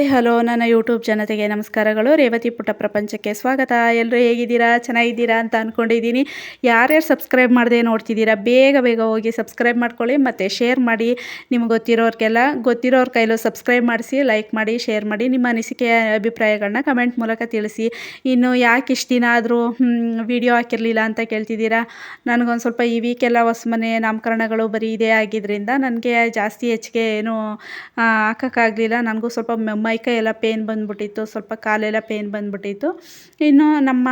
Hi hello ನನ್ನ YouTube ಜನತೆಗೆ ನಮಸ್ಕಾರಗಳು. ರೇವತಿ ಪುಟ್ಟ ಪ್ರಪಂಚಕ್ಕೆ ಸ್ವಾಗತ. ಎಲ್ಲರೂ ಹೇಗಿದ್ದೀರಾ, ಚೆನ್ನಾಗಿದ್ದೀರಾ ಅಂತ ಅಂದ್ಕೊಂಡಿದ್ದೀನಿ. ಯಾರ್ಯಾರು ಸಬ್ಸ್ಕ್ರೈಬ್ ಮಾಡದೆ ನೋಡ್ತಿದ್ದೀರಾ ಬೇಗ ಬೇಗ ಹೋಗಿ ಸಬ್ಸ್ಕ್ರೈಬ್ ಮಾಡ್ಕೊಳ್ಳಿ ಮತ್ತು ಶೇರ್ ಮಾಡಿ. ನಿಮ್ಗೆ ಗೊತ್ತಿರೋರ ಕೈಲೂ ಸಬ್ಸ್ಕ್ರೈಬ್ ಮಾಡಿಸಿ, ಲೈಕ್ ಮಾಡಿ, ಶೇರ್ ಮಾಡಿ. ನಿಮ್ಮ ಅನಿಸಿಕೆ ಅಭಿಪ್ರಾಯಗಳನ್ನ ಕಮೆಂಟ್ ಮೂಲಕ ತಿಳಿಸಿ. ಇನ್ನು ಯಾಕೆ ಇಷ್ಟು ದಿನ ಆದರೂ ವಿಡಿಯೋ ಹಾಕಿರಲಿಲ್ಲ ಅಂತ ಕೇಳ್ತಿದ್ದೀರಾ. ನನಗೊಂದು ಸ್ವಲ್ಪ ಈ ವೀಕೆಲ್ಲ ಹೊಸಮನೆ ನಾಮಕರಣಗಳು ಬರೀ ಇದೇ ಆಗಿದ್ದರಿಂದ ನನಗೆ ಜಾಸ್ತಿ ಹೆಚ್ಚಿಗೆ ಏನೂ ಹಾಕೋಕ್ಕಾಗಲಿಲ್ಲ. ನನಗೂ ಸ್ವಲ್ಪ ಮೈಕೈ ಎಲ್ಲ ಪೇನ್ ಬಂದುಬಿಟ್ಟಿತ್ತು, ಸ್ವಲ್ಪ ಕಾಲೆಲ್ಲ ಪೇನ್ ಬಂದುಬಿಟ್ಟಿತ್ತು. ಇನ್ನು ನಮ್ಮ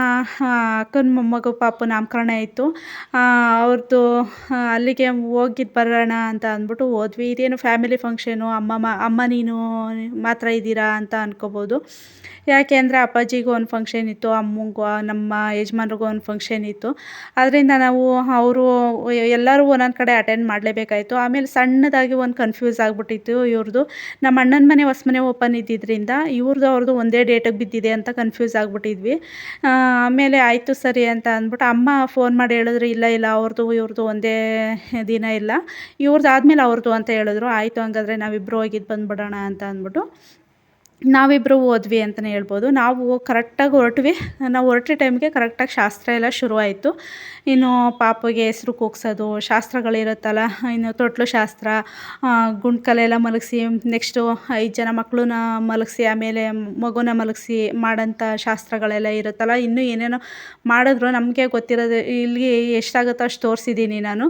ಅಕ್ಕನ ಮೊಮ್ಮಗು ಪಾಪು ನಾಮಕರಣ ಇತ್ತು. ಅವ್ರದ್ದು ಅಲ್ಲಿಗೆ ಹೋಗಿದ್ದು ಬರೋಣ ಅಂತ ಅಂದ್ಬಿಟ್ಟು ಹೋದ್ವಿ. ಇದೇನು ಫ್ಯಾಮಿಲಿ ಫಂಕ್ಷನು, ಅಮ್ಮ ನೀನು ಮಾತ್ರ ಇದ್ದೀರಾ ಅಂತ ಅನ್ಕೋಬೋದು. ಯಾಕೆ ಅಂದರೆ ಅಪ್ಪಾಜಿಗೂ ಒಂದು ಫಂಕ್ಷನ್ ಇತ್ತು, ಅಮ್ಮಂಗೂ ನಮ್ಮ ಯಜಮಾನ್ರಿಗೂ ಒಂದು ಫಂಕ್ಷನ್ ಇತ್ತು. ಅದರಿಂದ ನಾವು ಅವರು ಎಲ್ಲರೂ ಒಂದೊಂದು ಕಡೆ ಅಟೆಂಡ್ ಮಾಡಲೇಬೇಕಾಯಿತು. ಆಮೇಲೆ ಸಣ್ಣದಾಗಿ ಒಂದು ಕನ್ಫ್ಯೂಸ್ ಆಗಿಬಿಟ್ಟಿತ್ತು ಇವ್ರದ್ದು. ನಮ್ಮ ಅಣ್ಣನ ಮನೆ ಹೊಸಮನೆ ಓಪನ್ ಇದ್ದಿದ್ದರಿಂದ ಅವ್ರದ್ದು ಒಂದೇ ಡೇಟಿಗೆ ಬಿದ್ದಿದೆ ಅಂತ ಕನ್ಫ್ಯೂಸ್ ಆಗಿಬಿಟ್ಟಿದ್ವಿ. ಆಮೇಲೆ ಆಯಿತು ಸರಿ ಅಂತ ಅಂದ್ಬಿಟ್ಟು ಅಮ್ಮ ಫೋನ್ ಮಾಡಿ ಹೇಳಿದ್ರು, ಇಲ್ಲ ಇವ್ರದ್ದು ಒಂದೇ ದಿನ ಇಲ್ಲ, ಇವ್ರದ್ದು ಆದಮೇಲೆ ಅವ್ರದ್ದು ಅಂತ ಹೇಳಿದ್ರು. ಆಯಿತು ಹಂಗಾದ್ರೆ ನಾವಿಬ್ಬರು ಹೋಗಿದ್ದು ಬಂದುಬಿಡೋಣ ಅಂತ ಅಂದ್ಬಿಟ್ಟು ನಾವಿಬ್ಬರು ಹೋದ್ವಿ ಅಂತಲೇ ಹೇಳ್ಬೋದು. ನಾವು ಕರೆಕ್ಟಾಗಿ ಹೊರಟ್ವಿ. ನಾವು ಹೊರಟೋ ಟೈಮ್ಗೆ ಕರೆಕ್ಟಾಗಿ ಶಾಸ್ತ್ರ ಎಲ್ಲ ಶುರುವಾಯಿತು. ಇನ್ನು ಪಾಪುಗೆ ಹೆಸ್ರು ಕೂಗ್ಸೋದು ಶಾಸ್ತ್ರಗಳಿರುತ್ತಲ್ಲ, ಇನ್ನು ತೊಟ್ಲು ಶಾಸ್ತ್ರ, ಗುಂಡ್ಕಲೆಲ್ಲ ಮಲಗಿಸಿ, ನೆಕ್ಸ್ಟು 5 ಜನ ಮಕ್ಕಳನ್ನ ಮಲಗಿಸಿ, ಆಮೇಲೆ ಮಗುನ ಮಲಗಿಸಿ ಮಾಡೋಂಥ ಶಾಸ್ತ್ರಗಳೆಲ್ಲ ಇರುತ್ತಲ್ಲ. ಇನ್ನೂ ಏನೇನೋ ಮಾಡಿದ್ರು, ನಮಗೆ ಗೊತ್ತಿರೋದು ಇಲ್ಲಿ ಎಷ್ಟಾಗುತ್ತೋ ಅಷ್ಟು ತೋರಿಸಿದ್ದೀನಿ ನಾನು.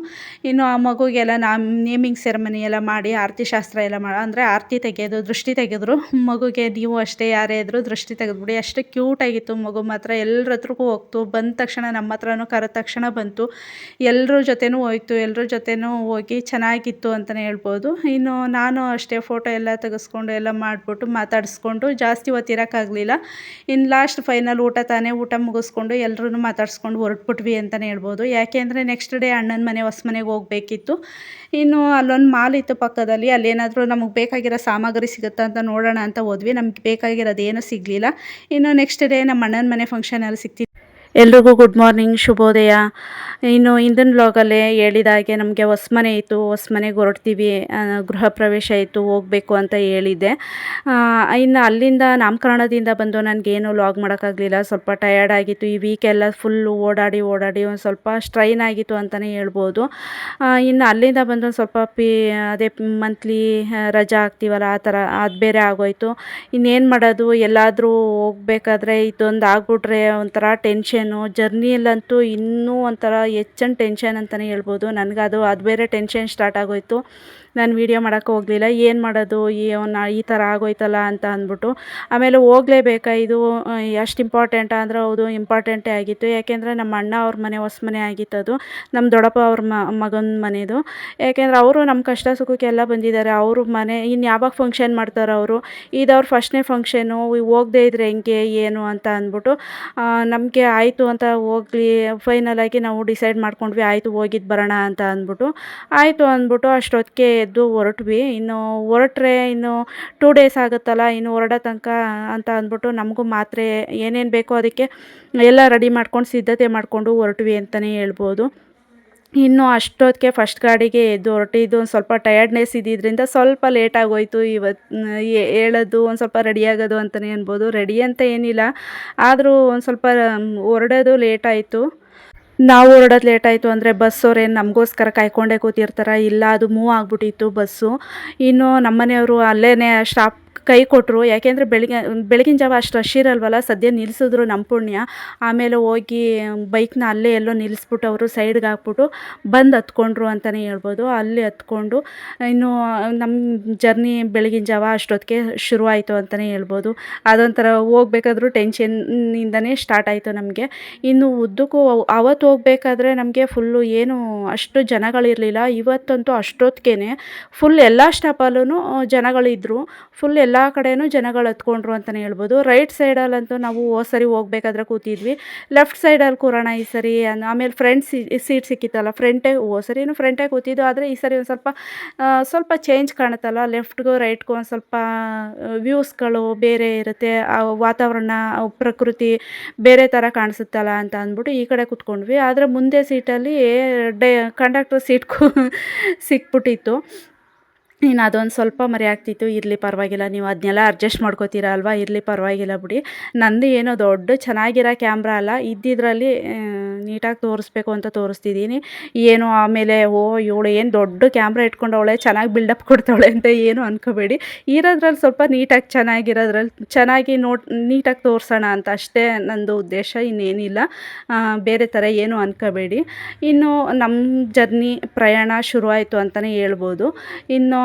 ಇನ್ನು ಆ ಮಗುಗೆಲ್ಲ ನೇಮಿಂಗ್ ಸೆರೆಮನಿ ಎಲ್ಲ ಮಾಡಿ ಆರತಿ ಶಾಸ್ತ್ರ ಎಲ್ಲ ಅಂದರೆ ಆರತಿ ತೆಗೆಯೋದು, ದೃಷ್ಟಿ ತೆಗೆದ್ರು. ಮಗುಗೆ ನೀವು ಅಷ್ಟೇ ಯಾರೇ ಇದ್ದರೂ ದೃಷ್ಟಿ ತೆಗೆದ್ಬಿಡಿ. ಅಷ್ಟೇ ಕ್ಯೂಟಾಗಿತ್ತು ಮಗು ಮಾತ್ರ. ಎಲ್ಲರ ಹತ್ರಕ್ಕೂ ಹೋಗ್ತು, ಬಂದ ತಕ್ಷಣ ನಮ್ಮ ಹತ್ರನೂ ಕರೆದ ತಕ್ಷಣ ಬಂತು. ಎಲ್ಲರ ಜೊತೆನೂ ಹೋಯ್ತು, ಎಲ್ಲರ ಜೊತೆನೂ ಹೋಗಿ ಚೆನ್ನಾಗಿತ್ತು ಅಂತಲೇ ಹೇಳ್ಬೋದು. ಇನ್ನು ನಾನು ಅಷ್ಟೇ ಫೋಟೋ ಎಲ್ಲ ತೆಗೆಸ್ಕೊಂಡು ಎಲ್ಲ ಮಾಡಿಬಿಟ್ಟು ಮಾತಾಡಿಸ್ಕೊಂಡು ಜಾಸ್ತಿ ಹೊತ್ತಿರೋಕ್ಕಾಗಲಿಲ್ಲ. ಇನ್ನು ಲಾಸ್ಟ್ ಫೈನಲ್ ಊಟ ಮುಗಿಸ್ಕೊಂಡು ಎಲ್ಲರೂ ಮಾತಾಡಿಸ್ಕೊಂಡು ಹೊರಟ್ಬಿಟ್ವಿ ಅಂತಲೇ ಹೇಳ್ಬೋದು. ಯಾಕೆ ಅಂದರೆ ನೆಕ್ಸ್ಟ್ ಡೇ ಅಣ್ಣನ ಮನೆ ಹೊಸಮನೆಗೆ ಹೋಗಬೇಕಿತ್ತು. ಇನ್ನು ಅಲ್ಲೊಂದು ಮಾಲ್ ಇತ್ತು ಪಕ್ಕದಲ್ಲಿ, ಅಲ್ಲೇನಾದರೂ ನಮಗೆ ಬೇಕಾಗಿರೋ ಸಾಮಗ್ರಿ ಸಿಗುತ್ತಾ ಅಂತ ನೋಡೋಣ ಅಂತ ಹೋದ್ವಿ. ನಮ್ಗೆ ಬೇಕಾಗಿರೋದೇನೂ ಸಿಗಲಿಲ್ಲ. ಇನ್ನು ನೆಕ್ಸ್ಟ್ ಡೇ ನಮ್ಮ ಅಣ್ಣನ ಮನೆ ಫಂಕ್ಷನಲ್ಲಿ ಸಿಗ್ತಿತ್ತು. ಎಲ್ರಿಗೂ ಗುಡ್ ಮಾರ್ನಿಂಗ್, ಶುಭೋದಯ. ಇನ್ನು ಹಿಂದಿನ ವ್ಲಾಗಲ್ಲೇ ಹೇಳಿದಾಗೆ ನಮಗೆ ಹೊಸಮನೆ ಇತ್ತು, ಹೊಸಮನೆಗೆ ಹೊರಡ್ತೀವಿ, ಗೃಹ ಪ್ರವೇಶ ಇತ್ತು, ಹೋಗಬೇಕು ಅಂತ ಹೇಳಿದ್ದೆ. ಇನ್ನು ಅಲ್ಲಿಂದ ನಾಮಕರಣದಿಂದ ಬಂದು ನನಗೇನು ವ್ಲಾಗ್ ಮಾಡೋಕ್ಕಾಗಲಿಲ್ಲ. ಸ್ವಲ್ಪ ಟಯರ್ಡ್ ಆಗಿತ್ತು. ಈ ವೀಕೆಲ್ಲ ಫುಲ್ಲು ಓಡಾಡಿ ಒಂದು ಸ್ವಲ್ಪ ಸ್ಟ್ರೈನ್ ಆಗಿತ್ತು ಅಂತಲೇ ಹೇಳ್ಬೋದು. ಇನ್ನು ಅಲ್ಲಿಂದ ಬಂದು ಒಂದು ಸ್ವಲ್ಪ ಅದೇ ಮಂತ್ಲಿ ರಜಾ ಹಾಕ್ತೀವಲ್ಲ, ಆ ಥರ ಅದು ಬೇರೆ ಆಗೋಯಿತು. ಇನ್ನೇನು ಮಾಡೋದು, ಎಲ್ಲಾದರೂ ಹೋಗ್ಬೇಕಾದ್ರೆ ಇದೊಂದು ಆಗ್ಬಿಟ್ರೆ ಒಂಥರ ಟೆನ್ಷನ್ನು. ಜರ್ನಿಯಲ್ಲಂತೂ ಇನ್ನೂ ಒಂಥರ ಹೆಚ್ಚಿನ ಟೆನ್ಷನ್ ಅಂತಲೇ ಹೇಳ್ಬೋದು. ನನಗೆ ಅದು ಬೇರೆ ಟೆನ್ಷನ್ ಸ್ಟಾರ್ಟ್ ಆಗೋಯಿತು. ನಾನು ವೀಡಿಯೋ ಮಾಡೋಕ್ಕೆ ಹೋಗಲಿಲ್ಲ. ಏನು ಮಾಡೋದು, ಈ ಥರ ಆಗೋಯ್ತಲ್ಲ ಅಂತ ಅಂದ್ಬಿಟ್ಟು. ಆಮೇಲೆ ಹೋಗಲೇಬೇಕಾ, ಇದು ಎಷ್ಟು ಇಂಪಾರ್ಟೆಂಟ ಅಂದರೆ ಹೌದು, ಇಂಪಾರ್ಟೆಂಟೇ ಆಗಿತ್ತು. ಯಾಕೆಂದರೆ ನಮ್ಮ ಅಣ್ಣ ಅವ್ರ ಮನೆ ಹೊಸಮನೆ ಆಗಿತ್ತು. ಅದು ನಮ್ಮ ದೊಡ್ಡಪ್ಪ ಅವ್ರ ಮಗನ ಮನೆದು. ಯಾಕೆಂದರೆ ಅವರು ನಮ್ಮ ಕಷ್ಟ ಸುಖಕ್ಕೆಲ್ಲ ಬಂದಿದ್ದಾರೆ. ಅವರು ಮನೆ ಇನ್ನು ಯಾವಾಗ ಫಂಕ್ಷನ್ ಮಾಡ್ತಾರೋ ಅವರು, ಇದವ್ರ ಫಸ್ಟ್ನೇ ಫಂಕ್ಷನು, ಹೋಗದೇ ಇದ್ರೆ ಹೆಂಗೆ ಏನು ಅಂತ ಅಂದ್ಬಿಟ್ಟು ನಮಗೆ ಆಯಿತು ಅಂತ ಹೋಗ್ಲಿ ಫೈನಲಾಗಿ ನಾವು ಡಿಸೈಡ್ ಮಾಡ್ಕೊಂಡ್ವಿ. ಆಯಿತು ಹೋಗಿದ್ದು ಬರೋಣ ಅಂತ ಅಂದ್ಬಿಟ್ಟು. ಆಯಿತು ಅಂದ್ಬಿಟ್ಟು ಅಷ್ಟೊತ್ತಿಗೆ ಎದ್ದು ಹೊರಟ್ವಿ. ಇನ್ನು ಹೊರಟ್ರೆ ಇನ್ನು 2 ಡೇಸ್ ಆಗುತ್ತಲ್ಲ, ಇನ್ನು ಹೊರಡೋ ತನಕ ಅಂತ ಅಂದ್ಬಿಟ್ಟು ನಮಗೂ ಮಾತ್ರೆ ಏನೇನು ಬೇಕೋ ಅದಕ್ಕೆ ಎಲ್ಲ ರೆಡಿ ಮಾಡ್ಕೊಂಡು ಸಿದ್ಧತೆ ಮಾಡಿಕೊಂಡು ಹೊರಟ್ವಿ ಅಂತಲೇ ಹೇಳ್ಬೋದು. ಇನ್ನು ಅಷ್ಟೊತ್ತಿಗೆ ಫಸ್ಟ್ ಗಾಡಿಗೆ ಎದ್ದು ಹೊರಟಿದ್ದು. ಒಂದು ಸ್ವಲ್ಪ ಟಯರ್ಡ್ನೆಸ್ ಇದ್ದಿದ್ದರಿಂದ ಸ್ವಲ್ಪ ಲೇಟ್ ಆಗೋಯಿತು ಇವತ್ತು ಹೇಳೋದು, ಒಂದು ಸ್ವಲ್ಪ ರೆಡಿ ಆಗೋದು ಅಂತಲೇ ಅನ್ಬೋದು. ರೆಡಿ ಅಂತ ಏನಿಲ್ಲ, ಆದರೂ ಒಂದು ಸ್ವಲ್ಪ ಹೊರಡೋದು ಲೇಟಾಯಿತು. ನಾವು ಹೊರಡೋದು ಲೇಟಾಯಿತು ಅಂದರೆ ಬಸ್ಸವ್ರೇನು ನಮಗೋಸ್ಕರ ಕಾಯ್ಕೊಂಡೇ ಕೂತಿರ್ತಾರೆ, ಇಲ್ಲ, ಅದು ಮೂವ್ ಆಗಿಬಿಟ್ಟಿತ್ತು ಬಸ್ಸು. ಇನ್ನು ನಮ್ಮನೆಯವರು ಅಲ್ಲೇ ಸ್ಟಾಪ್ ಕೈ ಕೊಟ್ಟರು. ಯಾಕೆಂದರೆ ಬೆಳಗಿನ ಜಾವ ಅಷ್ಟು ರಶ್ ಇರಲ್ವಲ್ಲ, ಸದ್ಯ ನಿಲ್ಲಿಸಿದ್ರು ನಮ್ಮ ಪುಣ್ಯ. ಆಮೇಲೆ ಹೋಗಿ ಬೈಕ್ನ ಅಲ್ಲೇ ಎಲ್ಲೋ ನಿಲ್ಲಿಸ್ಬಿಟ್ಟು ಅವರು ಸೈಡ್ಗೆ ಹಾಕ್ಬಿಟ್ಟು ಬಂದು ಹತ್ಕೊಂಡ್ರು ಅಂತಲೇ ಹೇಳ್ಬೋದು. ಅಲ್ಲಿ ಹತ್ಕೊಂಡು ಇನ್ನು ನಮ್ಮ ಜರ್ನಿ ಬೆಳಗಿನ ಜಾವ ಅಷ್ಟೊತ್ತಿಗೆ ಶುರುವಾಯಿತು ಅಂತಲೇ ಹೇಳ್ಬೋದು. ಅದೊಂಥರ ಹೋಗ್ಬೇಕಾದ್ರೂ ಟೆನ್ಷನ್ನಿಂದನೇ ಸ್ಟಾರ್ಟ್ ಆಯಿತು ನಮಗೆ. ಇನ್ನು ಉದ್ದಕ್ಕೂ ಅವತ್ತು ಹೋಗಬೇಕಾದ್ರೆ ನಮಗೆ ಫುಲ್ಲು ಏನು ಅಷ್ಟು ಜನಗಳಿರಲಿಲ್ಲ. ಇವತ್ತಂತೂ ಅಷ್ಟೊತ್ತಿಗೆ ಫುಲ್ ಎಲ್ಲ ಸ್ಟಾಪಲ್ಲೂ ಜನಗಳಿದ್ದರು. ಫುಲ್ ಎಲ್ಲ ಕಡೆಯೂ ಜನಗಳು ಹತ್ಕೊಂಡ್ರು ಅಂತಲೇ ಹೇಳ್ಬೋದು. ರೈಟ್ ಸೈಡಲ್ಲಂತೂ ನಾವು ಸರಿ ಹೋಗ್ಬೇಕಾದ್ರೆ ಕೂತಿದ್ವಿ. ಲೆಫ್ಟ್ ಸೈಡಲ್ಲಿ ಕೂರೋಣ ಈ ಸರಿ. ಆಮೇಲೆ ಫ್ರಂಟ್ ಸೀಟ್ ಸಿಕ್ಕಿತ್ತಲ್ಲ, ಸರಿನೂ ಫ್ರಂಟೇ ಕೂತಿದ್ದು. ಆದರೆ ಈ ಸರಿ ಒಂದು ಸ್ವಲ್ಪ ಚೇಂಜ್ ಕಾಣುತ್ತಲ್ಲ, ಲೆಫ್ಟ್ಗೂ ರೈಟ್ಗೂ ಒಂದು ಸ್ವಲ್ಪ ವ್ಯೂಸ್ಗಳು ಬೇರೆ ಇರುತ್ತೆ, ವಾತಾವರಣ ಪ್ರಕೃತಿ ಬೇರೆ ಥರ ಕಾಣಿಸುತ್ತಲ್ಲ ಅಂತ ಅಂದ್ಬಿಟ್ಟು ಈ ಕಡೆ ಕೂತ್ಕೊಂಡ್ವಿ. ಆದರೆ ಮುಂದೆ ಸೀಟಲ್ಲಿ ಕಂಡಕ್ಟರ್ ಸೀಟ್ ಸಿಕ್ಬಿಟ್ಟಿತ್ತು. ಇನ್ನು ಅದೊಂದು ಸ್ವಲ್ಪ ಮರೆ ಆಗ್ತಿತ್ತು. ಇರಲಿ ಪರವಾಗಿಲ್ಲ, ನೀವು ಅದನ್ನೆಲ್ಲ ಅಡ್ಜಸ್ಟ್ ಮಾಡ್ಕೋತೀರ ಅಲ್ವಾ, ಇರಲಿ ಪರವಾಗಿಲ್ಲ ಬಿಡಿ. ನಂದು ಏನೋ ದೊಡ್ಡ ಚೆನ್ನಾಗಿರೋ ಕ್ಯಾಮ್ರಾ ಅಲ್ಲ, ಇದ್ದಿದ್ರಲ್ಲಿ ನೀಟಾಗಿ ತೋರಿಸ್ಬೇಕು ಅಂತ ತೋರಿಸ್ತಿದ್ದೀನಿ. ಏನು ಆಮೇಲೆ ಇವಳು ಏನು ದೊಡ್ಡ ಕ್ಯಾಮ್ರಾ ಇಟ್ಕೊಂಡವಳೆ, ಚೆನ್ನಾಗಿ ಬಿಲ್ಡಪ್ ಕೊಡ್ತಾವಳೆ ಅಂತ ಏನು ಅಂದ್ಕೋಬೇಡಿ. ಇರೋದ್ರಲ್ಲಿ ಸ್ವಲ್ಪ ನೀಟಾಗಿ ಚೆನ್ನಾಗಿರೋದ್ರಲ್ಲಿ ಚೆನ್ನಾಗಿ ನೀಟಾಗಿ ತೋರಿಸೋಣ ಅಂತ ಅಷ್ಟೇ ನಂದು ಉದ್ದೇಶ, ಇನ್ನೇನಿಲ್ಲ. ಬೇರೆ ಥರ ಏನು ಅಂದ್ಕೋಬೇಡಿ. ಇನ್ನು ನಮ್ಮ ಜರ್ನಿ ಪ್ರಯಾಣ ಶುರುವಾಯಿತು ಅಂತಲೇ ಹೇಳ್ಬೋದು. ಇನ್ನು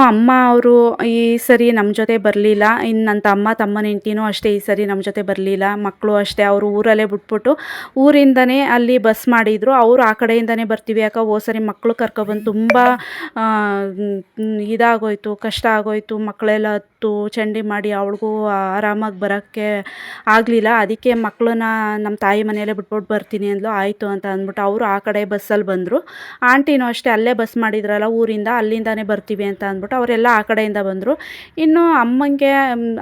ಅಮ್ಮ ಅವರು ಈ ಸರಿ ನಮ್ಮ ಜೊತೆ ಬರಲಿಲ್ಲ. ಇನ್ನು ನನ್ನ ತಮ್ಮನ ಹೆಂಡ್ತಿನೂ ಅಷ್ಟೇ ಈ ಸರಿ ನಮ್ಮ ಜೊತೆ ಬರಲಿಲ್ಲ. ಮಕ್ಕಳು ಅಷ್ಟೇ ಅವರು ಊರಲ್ಲೇ ಬಿಟ್ಬಿಟ್ಟು ಊರಿಂದನೇ ಅಲ್ಲಿ ಬಸ್ ಮಾಡಿದರು. ಅವರು ಆ ಕಡೆಯಿಂದನೇ ಬರ್ತೀವಿ ಯಾಕೆ ಹೋದ ಸರಿ ಮಕ್ಕಳು ಕರ್ಕೊಬಂದು ತುಂಬ ಇದಾಗೋಯ್ತು, ಕಷ್ಟ ಆಗೋಯ್ತು. ಮಕ್ಕಳೆಲ್ಲ ಹತ್ತು ಚಂಡಿ ಮಾಡಿ ಅವಳಿಗೂ ಆರಾಮಾಗಿ ಬರೋಕ್ಕೆ ಆಗಲಿಲ್ಲ. ಅದಕ್ಕೆ ಮಕ್ಕಳನ್ನ ನಮ್ಮ ತಾಯಿ ಮನೆಯಲ್ಲೇ ಬಿಟ್ಬಿಟ್ಟು ಬರ್ತೀನಿ ಅಂದ್ಲು. ಆಯಿತು ಅಂತ ಅಂದ್ಬಿಟ್ಟು ಅವರು ಆ ಕಡೆ ಬಸ್ಸಲ್ಲಿ ಬಂದರು. ಆಂಟಿನೂ ಅಷ್ಟೇ ಅಲ್ಲೇ ಬಸ್ ಮಾಡಿದ್ರಲ್ಲ ಊರಿಂದ, ಅಲ್ಲಿಂದಾನೇ ಬರ್ತೀವಿ ಅಂತ ಅಂದ್ಬಿಟ್ಟು ಅವರೆಲ್ಲ ಆ ಕಡೆಯಿಂದ ಬಂದರು. ಇನ್ನು ಅಮ್ಮಂಗೆ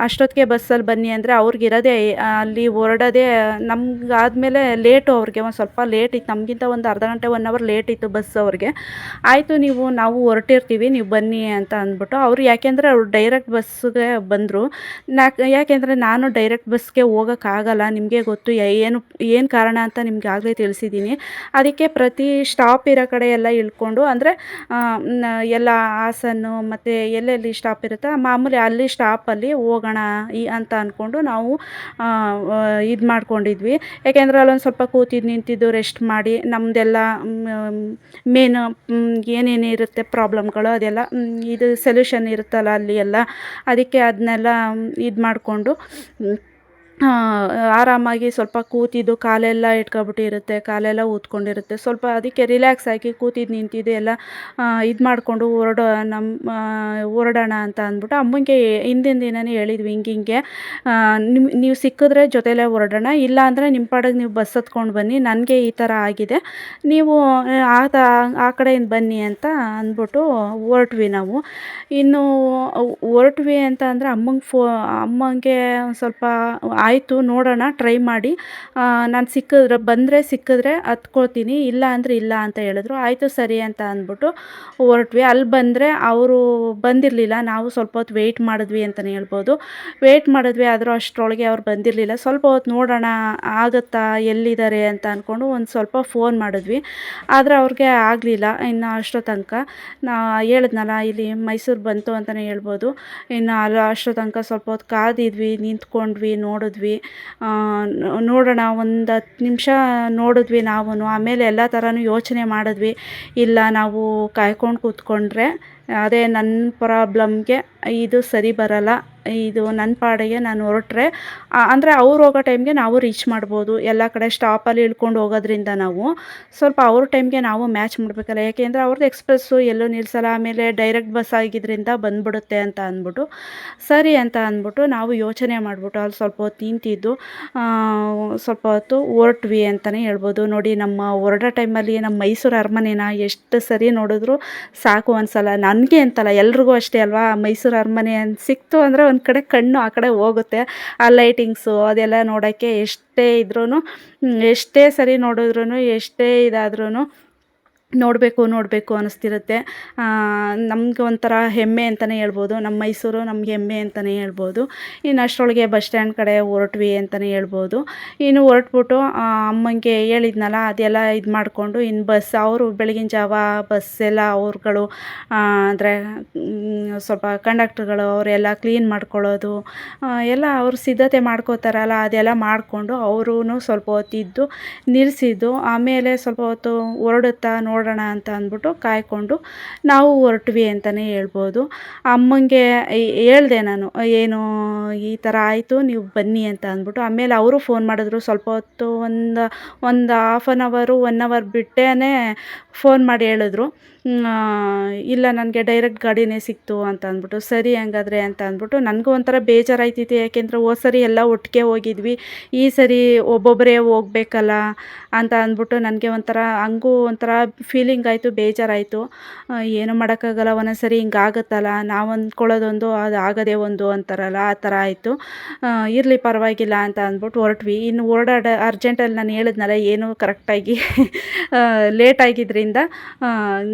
ಅಷ್ಟೊತ್ತಿಗೆ ಬಸ್ಸಲ್ಲಿ ಬನ್ನಿ ಅಂದರೆ ಅವ್ರಿಗಿರೋದೇ ಅಲ್ಲಿ ಹೊರಡೋದೇ ನಮ್ಗಾದಮೇಲೆ ಲೇಟು. ಅವ್ರಿಗೆ ಒಂದು ಸ್ವಲ್ಪ ಲೇಟ್ ಇತ್ತು, ನಮಗಿಂತ ಒಂದು ಅರ್ಧ ಗಂಟೆ 1 ಅವರ್ ಲೇಟ್ ಇತ್ತು ಬಸ್ ಅವ್ರಿಗೆ. ಆಯಿತು ನಾವು ಹೊರಟಿರ್ತೀವಿ, ನೀವು ಬನ್ನಿ ಅಂತ ಅಂದ್ಬಿಟ್ಟು ಅವರು, ಯಾಕೆಂದರೆ ಅವ್ರು ಡೈರೆಕ್ಟ್ ಬಸ್ಸಿಗೆ ಬಂದರು. ಯಾಕೆಂದರೆ ನಾನು ಡೈರೆಕ್ಟ್ ಬಸ್ಗೆ ಹೋಗೋಕ್ಕಾಗಲ್ಲ, ನಿಮಗೆ ಗೊತ್ತು ಏನು ಕಾರಣ ಅಂತ ನಿಮ್ಗೆ ಆಗಲೇ ತಿಳಿಸಿದ್ದೀನಿ. ಅದಕ್ಕೆ ಪ್ರತಿ ಸ್ಟಾಪ್ ಇರೋ ಕಡೆ ಎಲ್ಲ ಇಳ್ಕೊಂಡು, ಅಂದರೆ ಎಲ್ಲ ಹಾಸನ್ನು ಮತ್ತು ಎಲ್ಲೆಲ್ಲಿ ಸ್ಟಾಪ್ ಇರುತ್ತೆ ಮಾಮೂಲಿ ಅಲ್ಲಿ ಸ್ಟಾಪಲ್ಲಿ ಹೋಗೋಣ ಅಂತ ಅಂದ್ಕೊಂಡು ನಾವು ಇದು ಮಾಡ್ಕೊಂಡಿದ್ವಿ. ಯಾಕೆಂದರೆ ಅಲ್ಲೊಂದು ಸ್ವಲ್ಪ ಕೂತಿದ್ದು ನಿಂತಿದ್ದು ರೆಸ್ಟ್ ಮಾಡಿ ನಮ್ಮದೆಲ್ಲ ಮೇನ್ ಏನೇನು ಇರುತ್ತೆ ಪ್ರಾಬ್ಲಮ್ಗಳು ಅದೆಲ್ಲ ಇದು ಸೊಲ್ಯೂಷನ್ ಇರುತ್ತಲ್ಲ ಅಲ್ಲಿ ಎಲ್ಲ, ಅದಕ್ಕೆ ಅದನ್ನೆಲ್ಲ ಇದು ಮಾಡಿಕೊಂಡು ಆರಾಮಾಗಿ ಸ್ವಲ್ಪ ಕೂತಿದ್ದು ಕಾಲೆಲ್ಲ ಇಟ್ಕೊಬಿಟ್ಟಿರುತ್ತೆ, ಕಾಲೆಲ್ಲ ಊದ್ಕೊಂಡಿರುತ್ತೆ. ಸ್ವಲ್ಪ ಅದಕ್ಕೆ ರಿಲ್ಯಾಕ್ಸ್ ಆಗಿ ಕೂತಿದ್ದು ನಿಂತಿದ್ದು ಎಲ್ಲ ಇದು ಮಾಡಿಕೊಂಡು ಹೊರಡೋಣ ಅಂತ ಅಂದ್ಬಿಟ್ಟು ಅಮ್ಮಂಗೆ ಹಿಂದಿನ ದಿನವೇ ಹೇಳಿದ್ವಿ, ಹಿಂಗೆ ನೀವು ಸಿಕ್ಕಿದ್ರೆ ಜೊತೆಲೇ ಹೊರಡೋಣ, ಇಲ್ಲ ಅಂದರೆ ನಿಮ್ಮ ಪಾಡಿಗೆ ನೀವು ಬಸ್ ಹತ್ಕೊಂಡು ಬನ್ನಿ, ನನಗೆ ಈ ಥರ ಆಗಿದೆ, ನೀವು ಆ ಕಡೆಯಿಂದ ಬನ್ನಿ ಅಂತ ಅಂದ್ಬಿಟ್ಟು ಹೊರಟ್ವಿ ನಾವು. ಇನ್ನು ಹೊರಟ್ವಿ ಅಂತ ಅಂದರೆ ಅಮ್ಮಂಗೆ ಸ್ವಲ್ಪ ಆಯಿತು ನೋಡೋಣ ಟ್ರೈ ಮಾಡಿ, ನಾನು ಸಿಕ್ಕಿದ್ರೆ ಹತ್ಕೊಳ್ತೀನಿ, ಇಲ್ಲ ಅಂದರೆ ಇಲ್ಲ ಅಂತ ಹೇಳಿದ್ರು. ಆಯಿತು ಸರಿ ಅಂತ ಅಂದ್ಬಿಟ್ಟು ಹೊರಟ್ವಿ. ಅಲ್ಲಿ ಬಂದರೆ ಅವರು ಬಂದಿರಲಿಲ್ಲ. ನಾವು ಸ್ವಲ್ಪ ಹೊತ್ತು ವೆಯ್ಟ್ ಮಾಡಿದ್ವಿ ಅಂತಲೇ ಹೇಳ್ಬೋದು. ವೆಯ್ಟ್ ಮಾಡಿದ್ವಿ, ಆದರೂ ಅಷ್ಟರೊಳಗೆ ಅವ್ರು ಬಂದಿರಲಿಲ್ಲ. ಸ್ವಲ್ಪ ಹೊತ್ತು ನೋಡೋಣ ಆಗುತ್ತಾ ಎಲ್ಲಿದ್ದಾರೆ ಅಂತ ಅಂದ್ಕೊಂಡು ಒಂದು ಸ್ವಲ್ಪ ಫೋನ್ ಮಾಡಿದ್ವಿ, ಆದರೆ ಅವ್ರಿಗೆ ಆಗಲಿಲ್ಲ ಇನ್ನು ಅಷ್ಟೋ ತನಕ. ಹೇಳಿದ್ನಲ್ಲ ಇಲ್ಲಿ ಮೈಸೂರು ಬಂತು ಅಂತಲೇ ಹೇಳ್ಬೋದು. ಇನ್ನು ಅಷ್ಟೋ ತನಕ ಸ್ವಲ್ಪ ಹೊತ್ತು ಕಾದಿದ್ವಿ, ನಿಂತ್ಕೊಂಡ್ವಿ, ನೋಡಿದ್ವಿ. ನೋಡೋಣ ಒಂದು 10 ನಿಮಿಷ ನೋಡಿದ್ವಿ ನಾವು. ಆಮೇಲೆ ಎಲ್ಲ ಥರನೂ ಯೋಚನೆ ಮಾಡಿದ್ವಿ, ಇಲ್ಲ ನಾವು ಕಾಯ್ಕೊಂಡು ಕೂತ್ಕೊಂಡ್ರೆ ಅದೇ ನನ್ನ ಪ್ರಾಬ್ಲಮ್ಗೆ ಇದು ಸರಿ ಬರಲ್ಲ, ಇದು ನನ್ನ ಪಾಡಿಗೆ ನಾನು ಹೊರಟ್ರೆ ಅಂದರೆ ಅವ್ರು ಹೋಗೋ ಟೈಮ್ಗೆ ನಾವು ರೀಚ್ ಮಾಡ್ಬೋದು. ಎಲ್ಲ ಕಡೆ ಸ್ಟಾಪಲ್ಲಿ ಇಳ್ಕೊಂಡು ಹೋಗೋದ್ರಿಂದ ನಾವು ಸ್ವಲ್ಪ ಅವ್ರ ಟೈಮ್ಗೆ ನಾವು ಮ್ಯಾಚ್ ಮಾಡಬೇಕಲ್ಲ, ಯಾಕೆಂದರೆ ಅವ್ರದ್ದು ಎಕ್ಸ್ಪ್ರೆಸ್ಸು ಎಲ್ಲೂ ನಿಲ್ಲಿಸಲ್ಲ, ಆಮೇಲೆ ಡೈರೆಕ್ಟ್ ಬಸ್ ಆಗಿದ್ದರಿಂದ ಬಂದ್ಬಿಡುತ್ತೆ ಅಂತ ಅಂದ್ಬಿಟ್ಟು ಸರಿ ಅಂತ ಅಂದ್ಬಿಟ್ಟು ನಾವು ಯೋಚನೆ ಮಾಡಿಬಿಟ್ಟು ಅಲ್ಲಿ ಸ್ವಲ್ಪ ಹೊತ್ತು ನಿಂತಿದ್ದು ಸ್ವಲ್ಪ ಹೊತ್ತು ಹೊರಟ್ವಿ ಅಂತಲೇ ಹೇಳ್ಬೋದು. ನೋಡಿ, ನಮ್ಮ ಹೊರಡೋ ಟೈಮಲ್ಲಿ ನಮ್ಮ ಮೈಸೂರು ಅರಮನೆನ ಎಷ್ಟು ಸರಿ ನೋಡಿದ್ರು ಸಾಕು ಅನಿಸಲ್ಲ. ನನಗೆ ಅಂತಲ್ಲ, ಎಲ್ರಿಗೂ ಅಷ್ಟೇ ಅಲ್ವಾ. ಮೈಸೂರು ಅರಮನೆ ಸಿಕ್ತು ಅಂದರೆ ಒಂದು ಕಡೆ ಕಣ್ಣು ಆ ಕಡೆ ಹೋಗುತ್ತೆ. ಆ ಲೈಟಿಂಗ್ಸು ಅದೆಲ್ಲ ನೋಡೋಕ್ಕೆ ಎಷ್ಟೇ ಸರಿ ನೋಡಿದ್ರೂ, ಎಷ್ಟೇ ಇದಾದ್ರೂ ನೋಡಬೇಕು ಅನ್ನಿಸ್ತಿರುತ್ತೆ. ನಮ್ಗೆ ಒಂಥರ ಹೆಮ್ಮೆ ಅಂತಲೇ ಹೇಳ್ಬೋದು, ನಮ್ಮ ಮೈಸೂರು ನಮ್ಗೆ ಹೆಮ್ಮೆ ಅಂತಲೇ ಹೇಳ್ಬೋದು. ಇನ್ನು ಅಷ್ಟರೊಳಗೆ ಬಸ್ ಸ್ಟ್ಯಾಂಡ್ ಕಡೆ ಹೊರಟ್ವಿ ಅಂತಲೇ ಹೇಳ್ಬೋದು. ಇನ್ನು ಹೊರಟ್ಬಿಟ್ಟು ಅಮ್ಮಂಗೆ ಹೇಳಿದ್ನಲ್ಲ ಅದೆಲ್ಲ ಇದು ಮಾಡಿಕೊಂಡು ಇನ್ನು ಬಸ್ ಅವರು ಬೆಳಗಿನ ಜಾವ ಬಸ್ಸೆಲ್ಲ ಅವ್ರುಗಳು ಅಂದರೆ ಸ್ವಲ್ಪ ಕಂಡಕ್ಟ್ರುಗಳು ಅವರೆಲ್ಲ ಕ್ಲೀನ್ ಮಾಡ್ಕೊಳ್ಳೋದು ಎಲ್ಲ ಅವ್ರು ಸಿದ್ಧತೆ ಮಾಡ್ಕೋತಾರಲ್ಲ, ಅದೆಲ್ಲ ಮಾಡಿಕೊಂಡು ಅವರೂ ಸ್ವಲ್ಪ ಹೊತ್ತಿದ್ದು ನಿಲ್ಲಿಸಿದ್ದು. ಆಮೇಲೆ ಸ್ವಲ್ಪ ಹೊತ್ತು ಹೊರಡುತ್ತಾ ನೋಡೋಣ ಅಂತ ಅಂದ್ಬಿಟ್ಟು ಕಾಯ್ಕೊಂಡು ನಾವು ಹೊರಟ್ವಿ ಅಂತಲೇ ಹೇಳ್ಬೋದು. ಅಮ್ಮಂಗೆ ಹೇಳಿದೆ ನಾನು, ಏನು ಈ ಥರ ಆಯಿತು ನೀವು ಬನ್ನಿ ಅಂತ ಅಂದ್ಬಿಟ್ಟು. ಆಮೇಲೆ ಅವರು ಫೋನ್ ಮಾಡಿದ್ರು ಸ್ವಲ್ಪ ಹೊತ್ತು, ಒಂದು ಹಾಫ್ ಆನ್ ಅವರು 1 ಅವರ್ ಬಿಟ್ಟೇ ಫೋನ್ ಮಾಡಿ ಹೇಳಿದ್ರು, ಇಲ್ಲ ನನಗೆ ಡೈರೆಕ್ಟ್ ಗಾಡಿನೇ ಸಿಕ್ತು ಅಂತ ಅಂದ್ಬಿಟ್ಟು. ಸರಿ ಹಂಗಾದ್ರೆ ಅಂತ ಅಂದ್ಬಿಟ್ಟು ನನಗೂ ಒಂಥರ ಬೇಜಾರಾಯ್ತಿತ್ತು, ಯಾಕೆಂದರೆ ಹೋದ ಸರಿ ಎಲ್ಲ ಒಟ್ಟಿಗೆ ಹೋಗಿದ್ವಿ, ಈ ಸರಿ ಒಬ್ಬೊಬ್ಬರೇ ಹೋಗ್ಬೇಕಲ್ಲ ಅಂತ ಅಂದ್ಬಿಟ್ಟು ನನಗೆ ಹಂಗೂ ಒಂಥರ ಫೀಲಿಂಗ್ ಆಯಿತು, ಬೇಜಾರಾಯಿತು. ಏನೂ ಮಾಡೋಕ್ಕಾಗಲ್ಲ, ಒಂದೊಂದು ಸರಿ ಹಿಂಗಾಗುತ್ತಲ್ಲ, ನಾವು ಅಂದ್ಕೊಳ್ಳೋದೊಂದು ಅದು ಆಗೋದೇ ಒಂದು ಅಂತಾರಲ್ಲ, ಆ ಥರ ಆಯಿತು. ಇರಲಿ ಪರವಾಗಿಲ್ಲ ಅಂತ ಅಂದ್ಬಿಟ್ಟು ಹೊರಟ್ವಿ. ಇನ್ನು ಅರ್ಜೆಂಟಲ್ಲಿ ನಾನು ಹೇಳಿದ್ನಲ್ಲ, ಏನು ಕರೆಕ್ಟಾಗಿ ಲೇಟ್ ಆಗಿದ್ದರಿಂದ